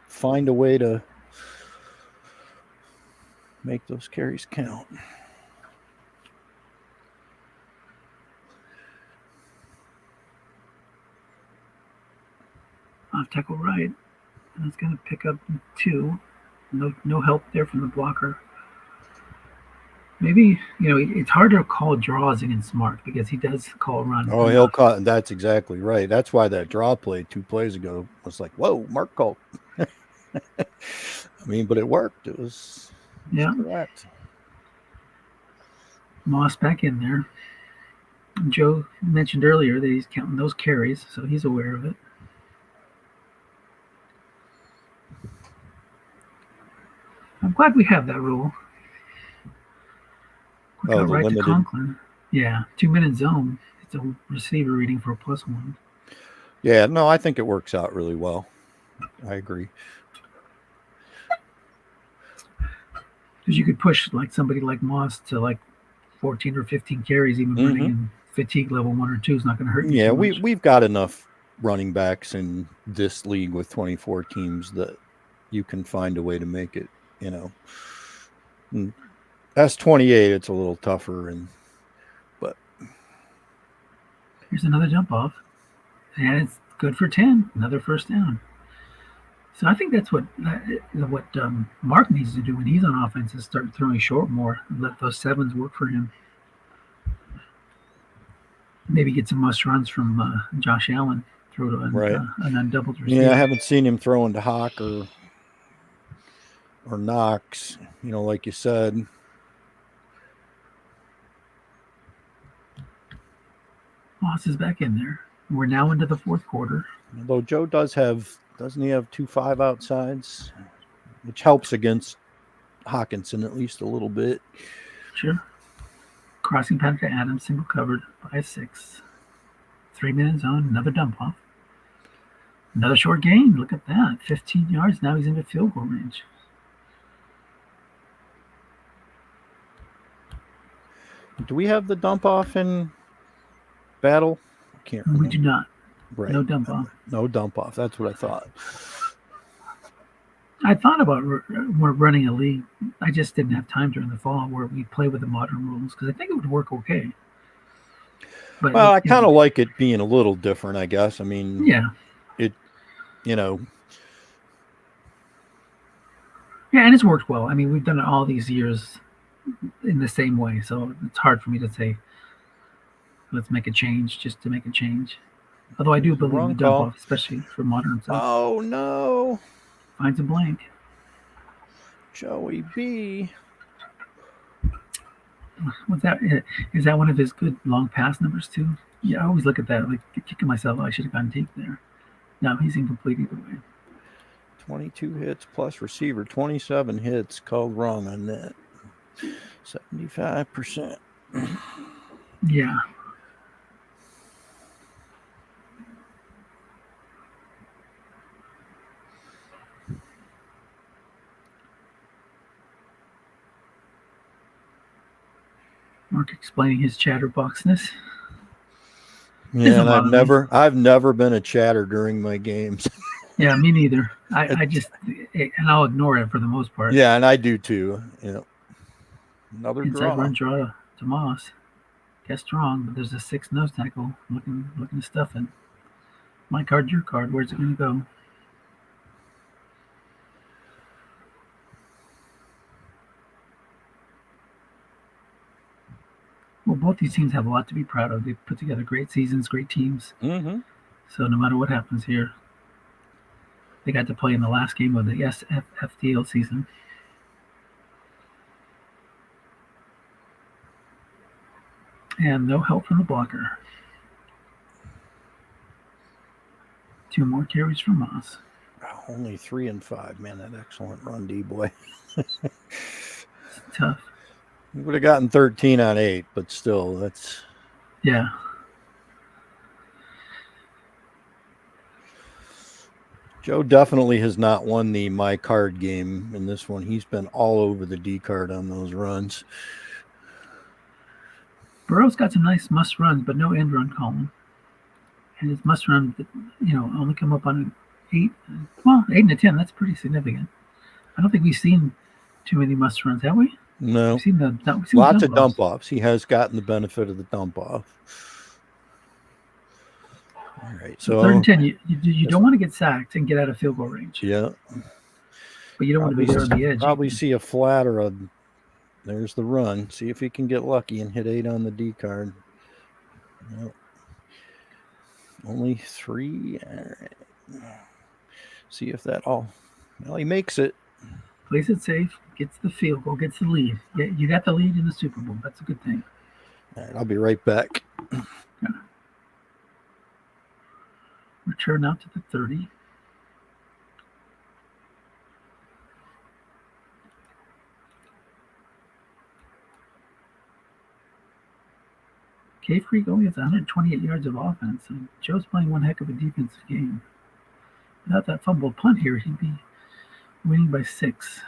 find a way to make those carries count. Off tackle right, and it's gonna pick up 2. No help there from the blocker. Maybe, it's hard to call draws against Mark because he does call run. Oh, he'll call. That's exactly right. That's why that draw play 2 plays ago was like, whoa, Mark called. But it worked. It was correct. Moss back in there. Joe mentioned earlier that he's counting those carries, so he's aware of it. I'm glad we have that rule. Right limited. To Conklin. Yeah, 2-minute zone. It's a receiver reading for a +1. Yeah, no, I think it works out really well. I agree. Because you could push somebody like Moss to 4th 14 or 15 carries, even running in fatigue level 1 or 2 is not going to hurt you. Yeah, too much. we've got enough running backs in this league with 24 teams that you can find a way to make it, S28, it's a little tougher, but here's another jump off, and it's good for 10, another first down. So I think that's what Mark needs to do when he's on offense is start throwing short more and let those sevens work for him. Maybe get some must runs from Josh Allen, throw to an undoubled receiver. Yeah, I haven't seen him throwing to Hawk or Knox, like you said. Moss is back in there. We're now into the fourth quarter. Although Joe doesn't he have 2-5 outsides, which helps against Hawkinson at least a little bit. Sure. Crossing pattern to Adams, single covered by 6. 3 minutes on, another dump off. Another short gain. Look at that. 15 yards. Now he's into field goal range. Do we have the dump off in battle? I can't remember. We do not. Right. No dump off. No dump off. That's what I thought. I thought about running a league. I just didn't have time during the fall where we play with the modern rules because I think it would work okay. But I kind of like it being a little different, I guess. I mean, yeah. Yeah, and it's worked well. I mean, we've done it all these years in the same way, so it's hard for me to say, let's make a change just to make a change. Although I do believe in the dump off, especially for modern stuff. Oh, no. Finds a blank. Joey B. What's that? Is that one of his good long pass numbers, too? Yeah, I always look at that, like kicking myself. I should have gone deep there. No, he's incomplete either way. 22 hits plus receiver, 27 hits called wrong on that. 75%. Yeah. Mark explaining his chatterboxness. Yeah, and I've never been a chatter during my games. Yeah, me neither. I just, and I'll ignore it for the most part. Yeah, and I do too. Another inside run draw to Moss. Guessed wrong, but there's a 6 nose tackle looking to stuff it. My card, your card. Where's it going to go? Well, both these teams have a lot to be proud of. They've put together great seasons, great teams. Mm-hmm. So no matter what happens here, they got to play in the last game of the SFFDL season. And no help from the blocker. 2 more carries from Moss. Only 3 and 5. Man, that excellent run, D-boy. It's tough. We would have gotten 13 on 8, but still, that's... Yeah. Joe definitely has not won the my card game in this one. He's been all over the D card on those runs. Burrow's got some nice must runs, but no end run column. And his must run, only come up on 8. Well, 8 and a 10. That's pretty significant. I don't think we've seen too many must runs, have we? No. We've seen lots of dump offs. He has gotten the benefit of the dump off. All right, so 3rd and 10. You don't want to get sacked and get out of field goal range. Yeah. But you don't want to be there on the edge. Probably see a flat or a. There's the run. See if he can get lucky and hit 8 on the D card. Nope. Only 3. All right. See if that all. Well, he makes it. Plays it safe. Gets the field goal. Gets the lead. Yeah, you got the lead in the Super Bowl. That's a good thing. All right, I'll be right back. Yeah. Return out to the 30. Cave Creek only has 128 yards of offense, so Joe's playing one heck of a defensive game. Without that fumbled punt here, he'd be winning by 6.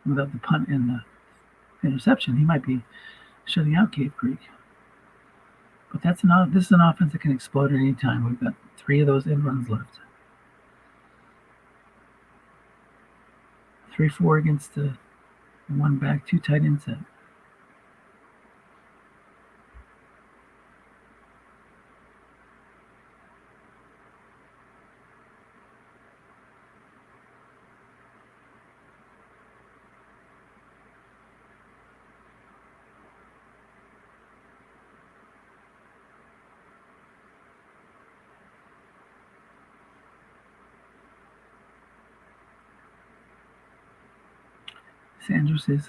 Without the punt and the interception, he might be shutting out Cave Creek. But this is an offense that can explode at any time. We've got 3 of those end runs left. 3-4 against the 1 back, 2 tight end set. Sanders has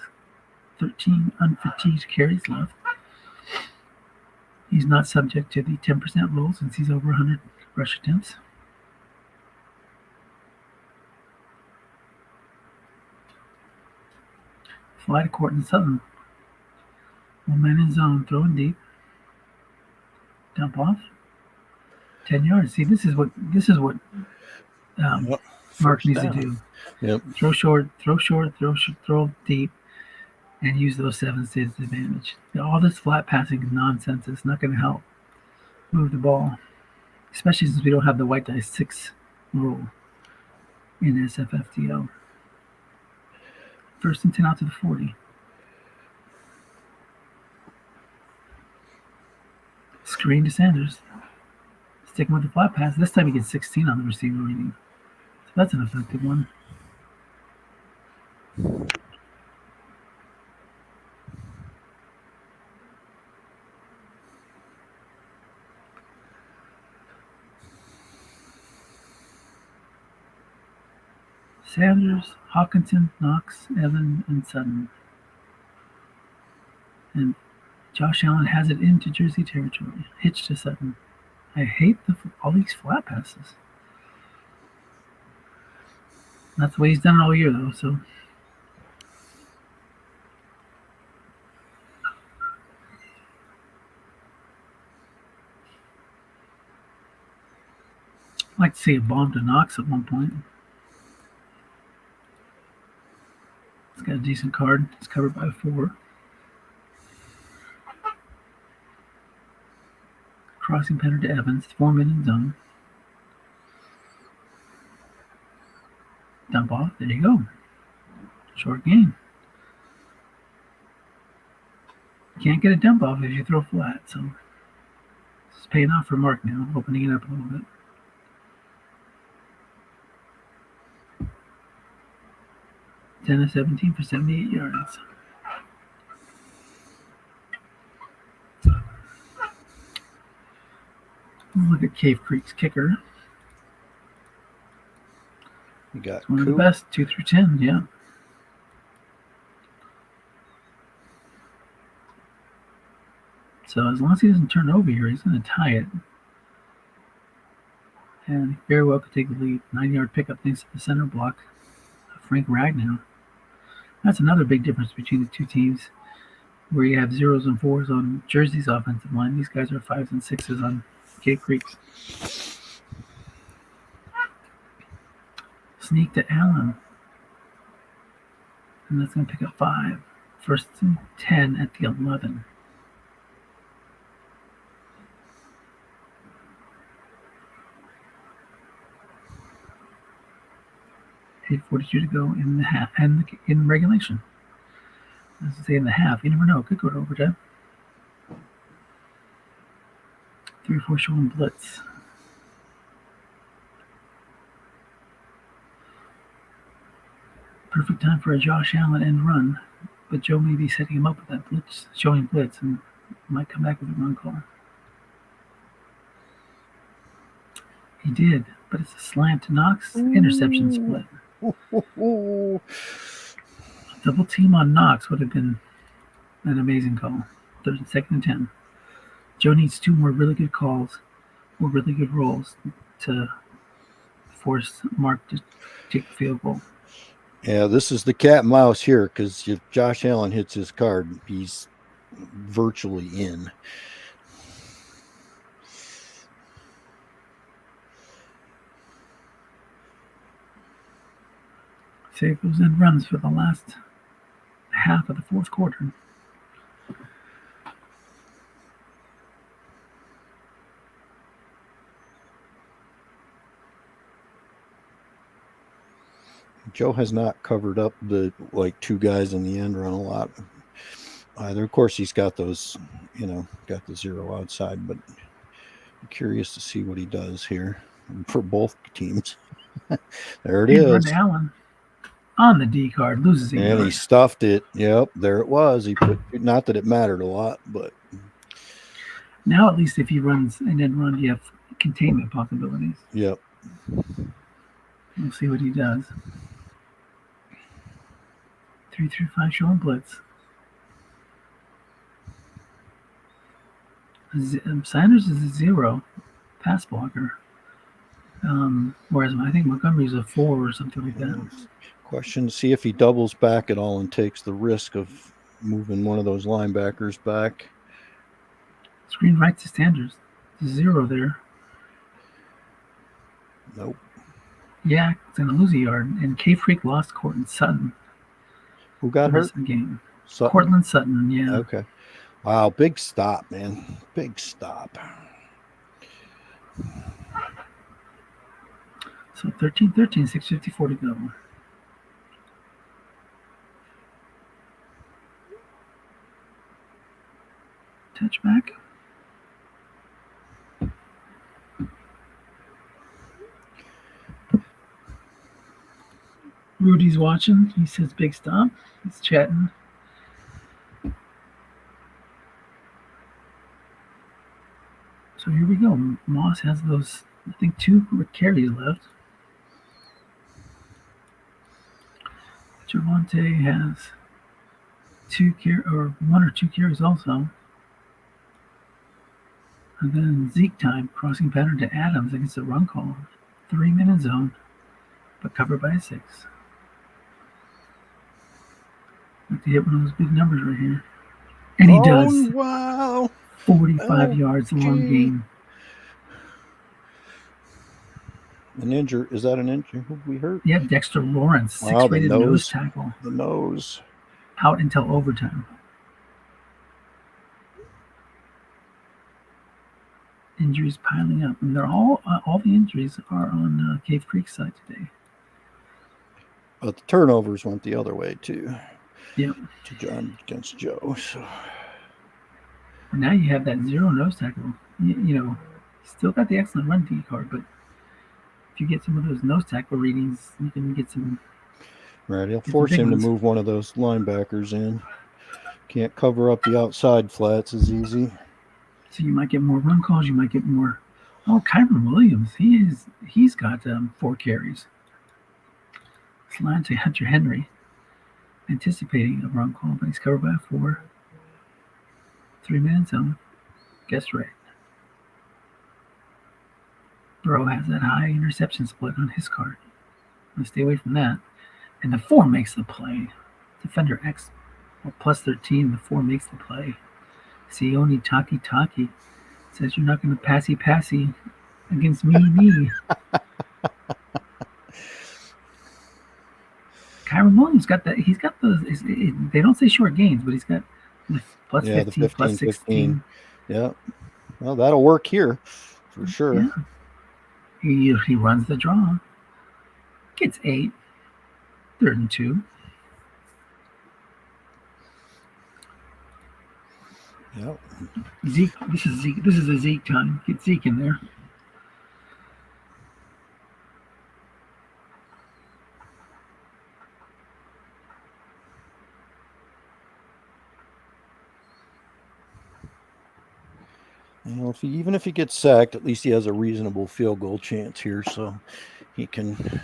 13 unfatigued carries left. He's not subject to the 10% rule since he's over 100 rush attempts. Fly to Courtland Sutton. 1 man in zone, throwing deep. Dump off. 10 yards. See, this is what Mark needs to do. Yep. Throw short, throw deep, and use those 7s to his advantage. All this flat passing nonsense is not going to help move the ball, especially since we don't have the white dice 6 rule in SFFDL. 1st and 10 out to the 40. Screen to Sanders. Sticking with the flat pass. This time he gets 16 on the receiver rating. So that's an effective one. Sanders, Hawkinson, Knox, Evan, and Sutton. And Josh Allen has it into Jersey territory. Hitch to Sutton. I hate all these flat passes. That's the way he's done it all year, though. So I'd like to see a bomb to Knox at one point. He's got a decent card. It's covered by 4. Crossing pattern to Evans. 4 men in zone. Dump off. There you go. Short gain. You can't get a dump off if you throw flat. So it's paying off for Mark now, opening it up a little bit. Ten of 17 for 78 yards. Look at Cave Creek's kicker. You got it's one of the best, 2 through 10, yeah. So as long as he doesn't turn over here, he's going to tie it. And very well could take the lead. 9-yard pickup thanks to the center block. Frank Ragnow. That's another big difference between the 2 teams, where you have 0s and 4s on Jersey's offensive line. These guys are 5s and 6s on Cave Creek's. Sneak to Allen. And that's going to pick up 5. 1st and 10 at the 11. 8:42 to go in the half and in regulation. Let's say in the half. You never know. It could go to overtime. 3-4 showing blitz. Perfect time for a Josh Allen end run, but Joe may be setting him up with that blitz, showing blitz, and might come back with a run call. He did, but it's a slant to Knox, interception split. Double team on Knox would have been an amazing call. 2nd and 10. Joe needs 2 more really good calls or really good rolls to force Mark to take the field goal. Yeah, this is the cat and mouse here, because if Josh Allen hits his card, he's virtually in. Save those end runs for the last half of the fourth quarter. Joe has not covered up the two guys in the end run a lot either. Of course, he's got those, got the zero outside, but I'm curious to see what he does here for both teams. There it is. Run to Allen on the D card, loses a and yard. He stuffed it. Yep, there it was. He put, not that it mattered a lot, but now at least if he runs and then run, you have containment possibilities. Yep. We'll see what he does. 3-5 showing blitz. Sanders is a 0 pass blocker. Whereas I think Montgomery's a 4 or something like that. Question to see if he doubles back at all and takes the risk of moving one of those linebackers back. Screen right to Sanders. 0 there. Nope. Yeah, it's going to lose a yard. And K-Freak lost Cortland Sutton. Who got hurt? In the game. Sutton? Cortland Sutton, yeah. Okay. Wow, big stop, man. Big stop. So 13-13, 6:54 to go. Touchback. Rudy's watching. He says big stop. He's chatting. So here we go. Moss has those, I think, 2 carries left. Javonte has 1 or 2 carries also. And then Zeke time, crossing pattern to Adams against the run call. 3-minute zone, but covered by a 6. Like to hit one of those big numbers right here. And he does. Wow. 45 yards, long gain. An injury. Is that an injury? Who we hurt? Yeah, Dexter Lawrence, 6-rated nose tackle. The nose. Out until overtime. Injuries piling up. And they're all the injuries are on Cave Creek's side today. But the turnovers went the other way, too. Yep. To John against Joe. So now you have that 0 nose tackle. You still got the excellent run D card, but if you get some of those nose tackle readings, you can get some. Right, he'll force him to move one of those linebackers in. Can't cover up the outside flats as easy. So you might get more run calls. You might get more. Oh, Kyron Williams, he's got 4 carries. Slide to Hunter Henry, anticipating a run call, but he's covered by a 4. 3-minute zone. Guess right. Burrow has that high interception split on his card. I'm going to stay away from that. And the 4 makes the play. Defender X, plus 13, the 4 makes the play. Sione Taki says you're not going to passy against me. Kyron Williams got that. He's got those. They don't say short gains, but he's got plus 15, plus 16. 15. Yeah. Well, that'll work here for sure. Yeah. He runs the draw. Gets 8. 3rd and 2. Yep. Zeke. This is Zeke. This is a Zeke time. Get Zeke in there. Even if he gets sacked, at least he has a reasonable field goal chance here, so he can.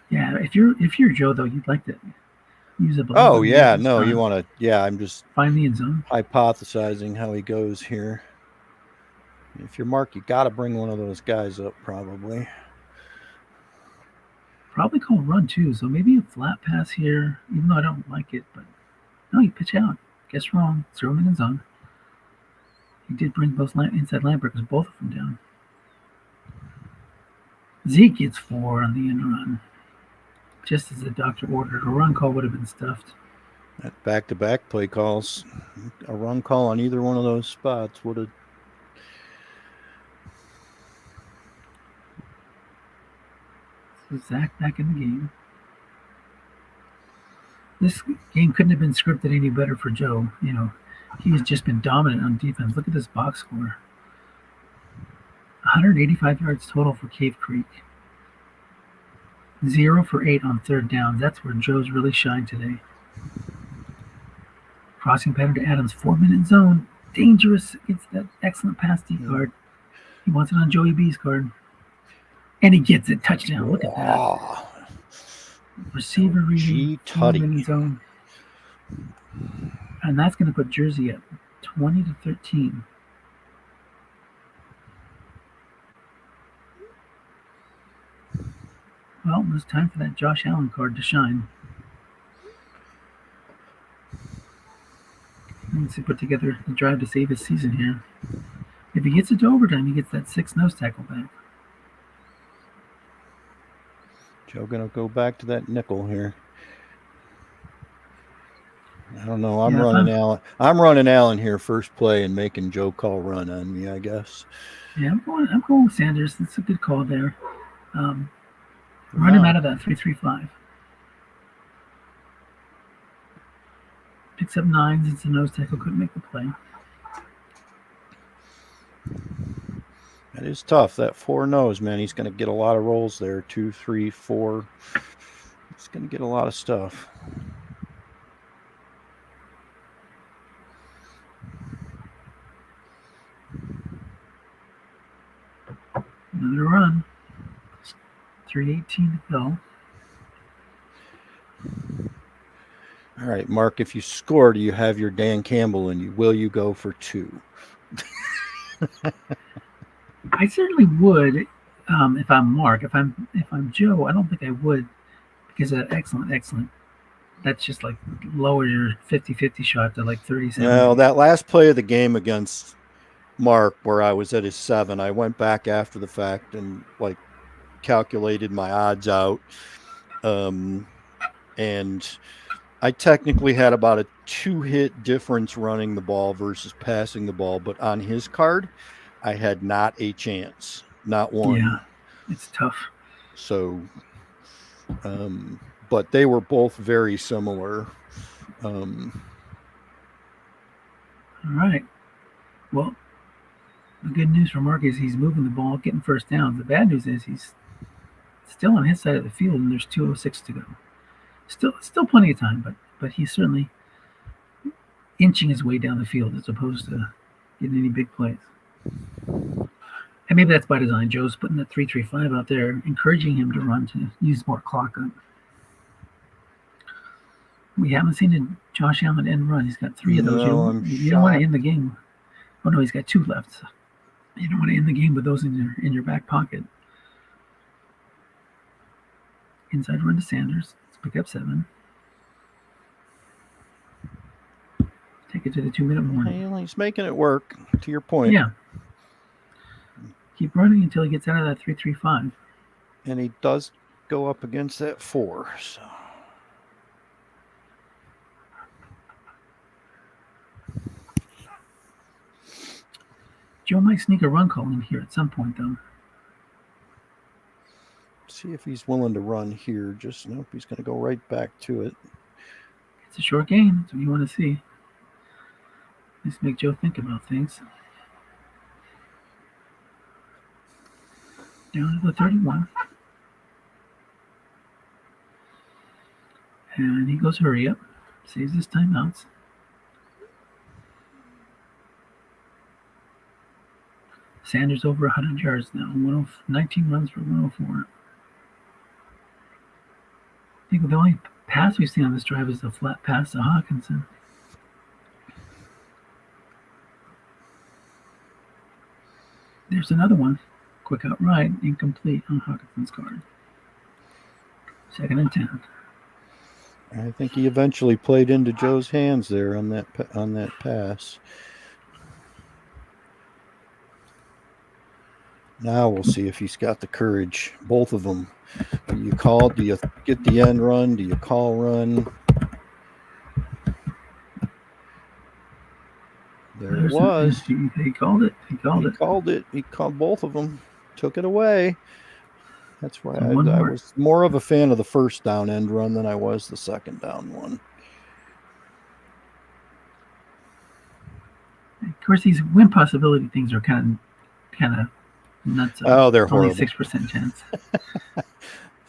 Yeah, if you're Joe though, you'd like to use a. Oh yeah, no, you want to. Yeah, I'm just find the end zone. Hypothesizing how he goes here. If you're Mark, you got to bring one of those guys up, probably. Probably call run too, so maybe a flat pass here, even though I don't like it. But no, you pitch out. Guess wrong. Throw him in the zone. He did bring both inside linebackers, both of them down. Zeke gets 4 on the end run. just as the doctor ordered. A run call would have been stuffed. That back-to-back play calls, a run call on either one of those spots would have. So Zach back in the game. This game couldn't have been scripted any better for Joe. You know, he has just been dominant on defense. Look at this box score. 185 yards total for Cave Creek. 0 for 8 on third down. That's where Joe's really shined today. Crossing pattern to Adams. 4-minute zone. Dangerous against that excellent pass D card. He wants it on Joey B's card. And he gets it. Touchdown. Look at that. Receiver reading. 4-minute zone. And that's going to put Jersey at 20-13. Well, it was time for that Josh Allen card to shine. Let's put together the drive to save his season here. If he gets it to overtime, he gets that 6 nose tackle back. Joe gonna go back to that nickel here. I don't know. I'm running Allen here first play and making Joe call run on me, I guess. Yeah, I'm going with Sanders. That's a good call there. Run him out of that 3-3-5. Picks up 9 since the nose tackle couldn't make the play. That is tough. That 4 nose, man. He's going to get a lot of rolls there. 2, 3, 4. He's going to get a lot of stuff. Another run. 3:18 to go. All right, Mark, if you score, do you have your Dan Campbell and you will you go for 2? I certainly would if I'm Mark. If I'm Joe, I don't think I would because of that excellent. That's just like lower your 50-50 shot to like 37. Well, that last play of the game against Mark where I was at his 7, I went back after the fact and like calculated my odds out. And I technically had about a 2-hit difference running the ball versus passing the ball, but on his card, I had not a chance, not one. Yeah, it's tough. So, but they were both very similar. All right. Well, the good news for Mark is he's moving the ball, getting first downs. The bad news is he's still on his side of the field, and there's 2:06 to go. Still plenty of time, but he's certainly inching his way down the field as opposed to getting any big plays. And maybe that's by design. Joe's putting that 3-3-5 out there, encouraging him to run to use more clock up. We haven't seen a Josh Allen end run. He's got 3 of those. You don't want to end the game. Oh no, he's got 2 left. So you don't want to end the game with those in your back pocket. Inside run to Sanders. Let's pick up 7. Take it to the 2-minute warning. He's making it work, to your point. Yeah. Keep running until he gets out of that 3-3-5. And he does go up against that 4. So. Joe might sneak a run call in here at some point, though. See if he's willing to run here. Just nope, he's going to go right back to it. It's a short game. That's what you want to see. Just make Joe think about things. Down to the 31. And he goes hurry up. Saves his timeouts. Sanders over 100 yards now. 19 runs for 104. I think the only pass we've seen on this drive is the flat pass to Hawkinson. There's another one. Quick out right, incomplete on Hawkinson's card. 2nd and 10. I think he eventually played into Joe's hands there on that pass. Now we'll see if he's got the courage. Both of them. Do you call? Do you get the end run? Do you call run? There it was. He called it. He called it. Called it. He called both of them. Took it away. That's why So I was more of a fan of the first down end run than I was the second down one. Of course, these win possibility things are kind of nuts. Oh, they're horrible. Only 6% chance.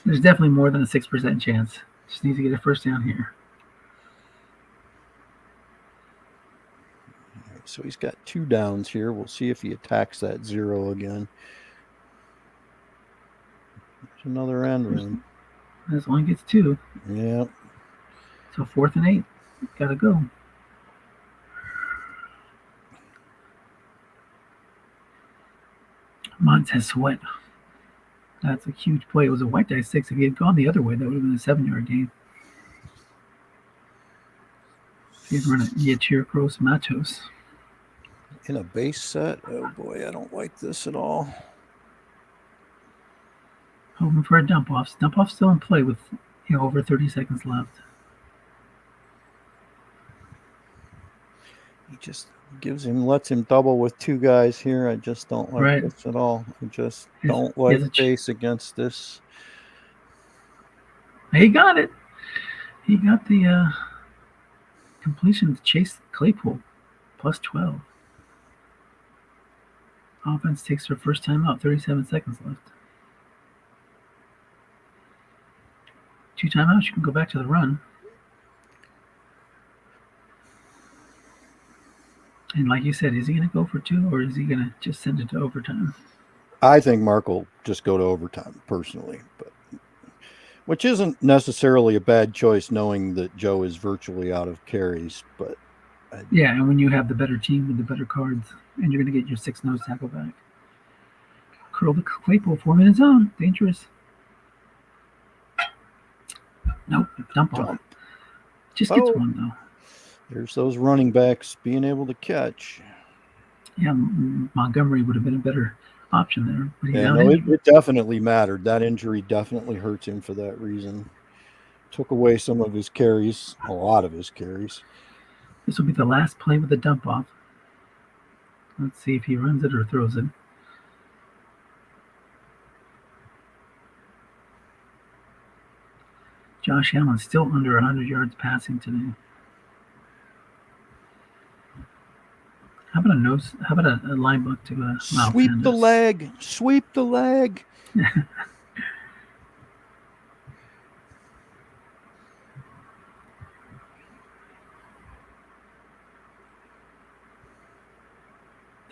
There's definitely more than a 6% chance. Just need to get a first down here. So he's got 2 downs here. We'll see if he attacks that 0 again. There's another end run. This only gets 2. Yeah. So 4th and 8. Gotta go. Montez Sweat. That's a huge play. It was a white die 6. If he had gone the other way, that would have been a 7-yard gain. He's running Yetur Gross Matos. In a base set? Oh boy, I don't like this at all. Hoping for a dump off. Dump off still in play with over 30 seconds left. He just lets him double with 2 guys here. I just don't like this at all. I just don't like base against this. He got it. He got the completion to Chase Claypool, plus 12. Offense takes their first time out, 37 seconds left. 2 timeouts, you can go back to the run. And like you said, is he going to go for 2 or is he going to just send it to overtime? I think Mark will just go to overtime, personally, which isn't necessarily a bad choice knowing that Joe is virtually out of carries. But yeah, and when you have the better team with the better cards, and you're going to get your 6 nose tackle back. Curl the Claypool, 4 minutes on. Dangerous. Nope, dump off. Just gets 1, though. There's those running backs being able to catch. Yeah, Montgomery would have been a better option there. But yeah, no, it definitely mattered. That injury definitely hurts him for that reason. Took away some of his carries, a lot of his carries. This will be the last play with the dump off. Let's see if he runs it or throws it. Josh Allen still under 100 yards passing today. How about a line block to Miles Sweep Sanders? the leg. Sweep the leg.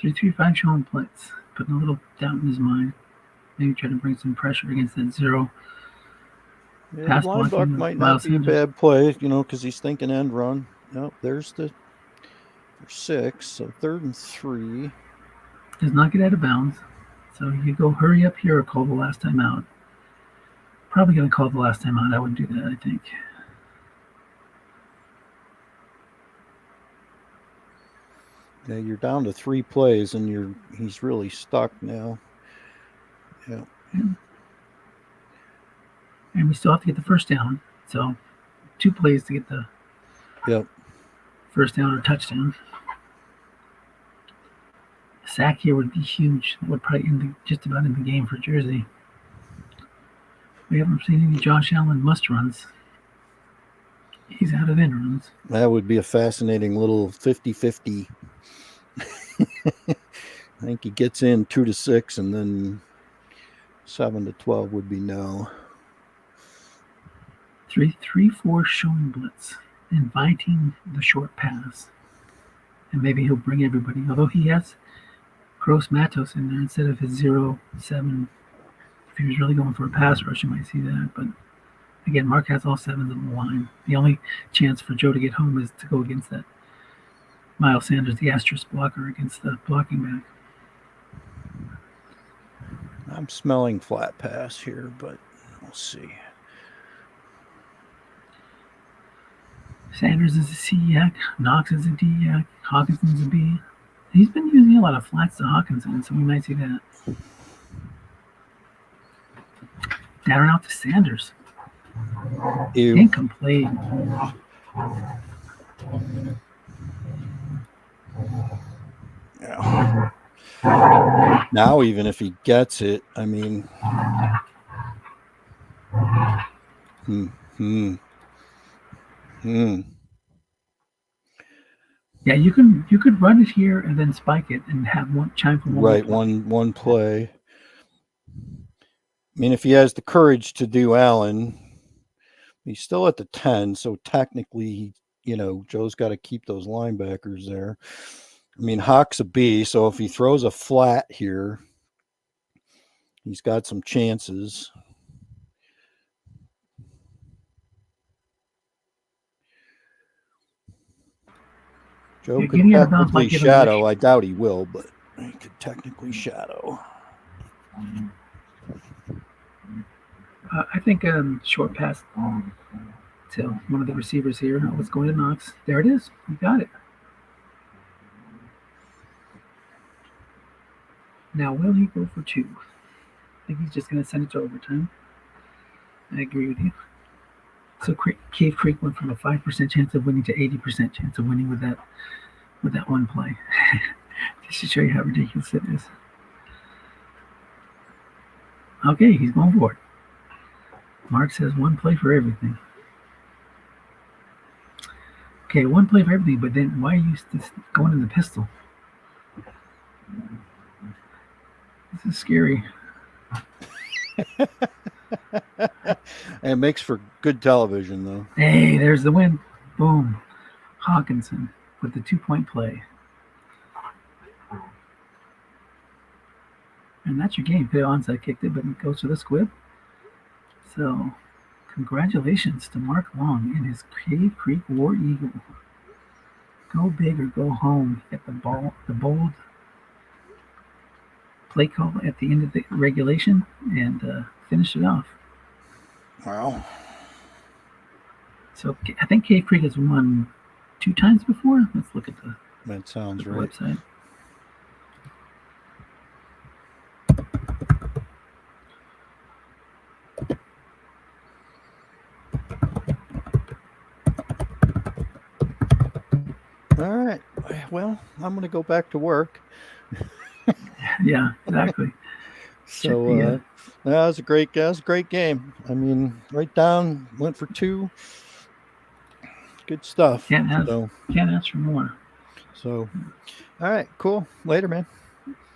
Three showing blitz, putting a little doubt in his mind. Maybe try to bring some pressure against that 0. Yeah, pass block might not be a bad play, because he's thinking end run. Nope, there's 6, so 3rd and 3. Does not get out of bounds. So you go hurry up here or call the last time out. Probably going to call the last time out. I would do that, I think. Yeah, you're down to 3 plays, and he's really stuck now. Yeah. And we still have to get the first down. So 2 plays to get the first down or touchdown. A sack here would be huge. Would probably just about in the game for Jersey. We haven't seen any Josh Allen must runs. He's out of end runs. That would be a fascinating little 50-50. I think he gets in 2-6, and then 7-12 would be no. 3-4 showing blitz, inviting the short pass, and maybe he'll bring everybody. Although he has Gross Matos in there instead of his 0-7. If he was really going for a pass rush, you might see that. But again, Mark has all 7s on the line. The only chance for Joe to get home is to go against that Miles Sanders, the asterisk blocker, against the blocking back. I'm smelling flat pass here, but we'll see. Sanders is a C-yak, Knox is a D-yak, Hawkinson's a B. He's been using a lot of flats to Hawkinson, so we might see that. Down and out to Sanders. Ew. Incomplete. Yeah. Now, even if he gets it, I mean, Yeah, you could run it here and then spike it and have one chime for one. Right, one play. I mean, if he has the courage to do Allen, he's still at the 10, so technically, Joe's got to keep those linebackers there. I mean, Hawk's a B, so if he throws a flat here, he's got some chances. Joe could technically shadow. I doubt he will, but he could technically shadow. I think short pass to one of the receivers here. Let's go to Knox. There it is. We got it. Now, will he go for 2? I think he's just going to send it to overtime. I agree with you. So Cave Creek went from a 5% chance of winning to 80% chance of winning with that one play. Just to show you how ridiculous it is. Okay, he's going for it. Mark says one play for everything. Okay, one play for everything, but then why are you going in the pistol? This is scary. It makes for good television, though. Hey, there's the win. Boom. Hawkinson with the 2-point play. And that's your game. The onside kicked it, but it goes to the squib. So, congratulations to Mark Long and his Cave Creek War Eagle. Go big or go home. Get the bold play call at the end of the regulation and finish it off. Wow. So I think Cave Creek has won 2 times before. Let's look at the website. All right. Well, I'm going to go back to work. Yeah, exactly. So that was a great game. I mean, right down, went for 2. Good stuff. Can't ask for more. So, all right, cool. Later, man.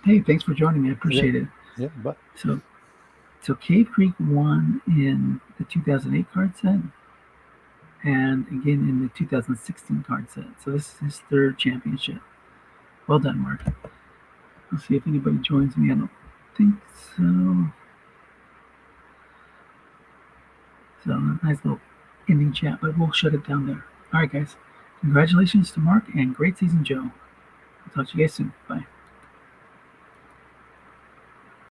Hey, thanks for joining me. I appreciate it. Yeah, but so Cave Creek won in the 2008 card set, and again in the 2016 card set. So this is his 3rd championship. Well done, Mark. I'll see if anybody joins me. I don't think so. So nice little ending chat, but we'll shut it down there. All right, guys. Congratulations to Mark and great season, Joe. I'll talk to you guys soon. Bye.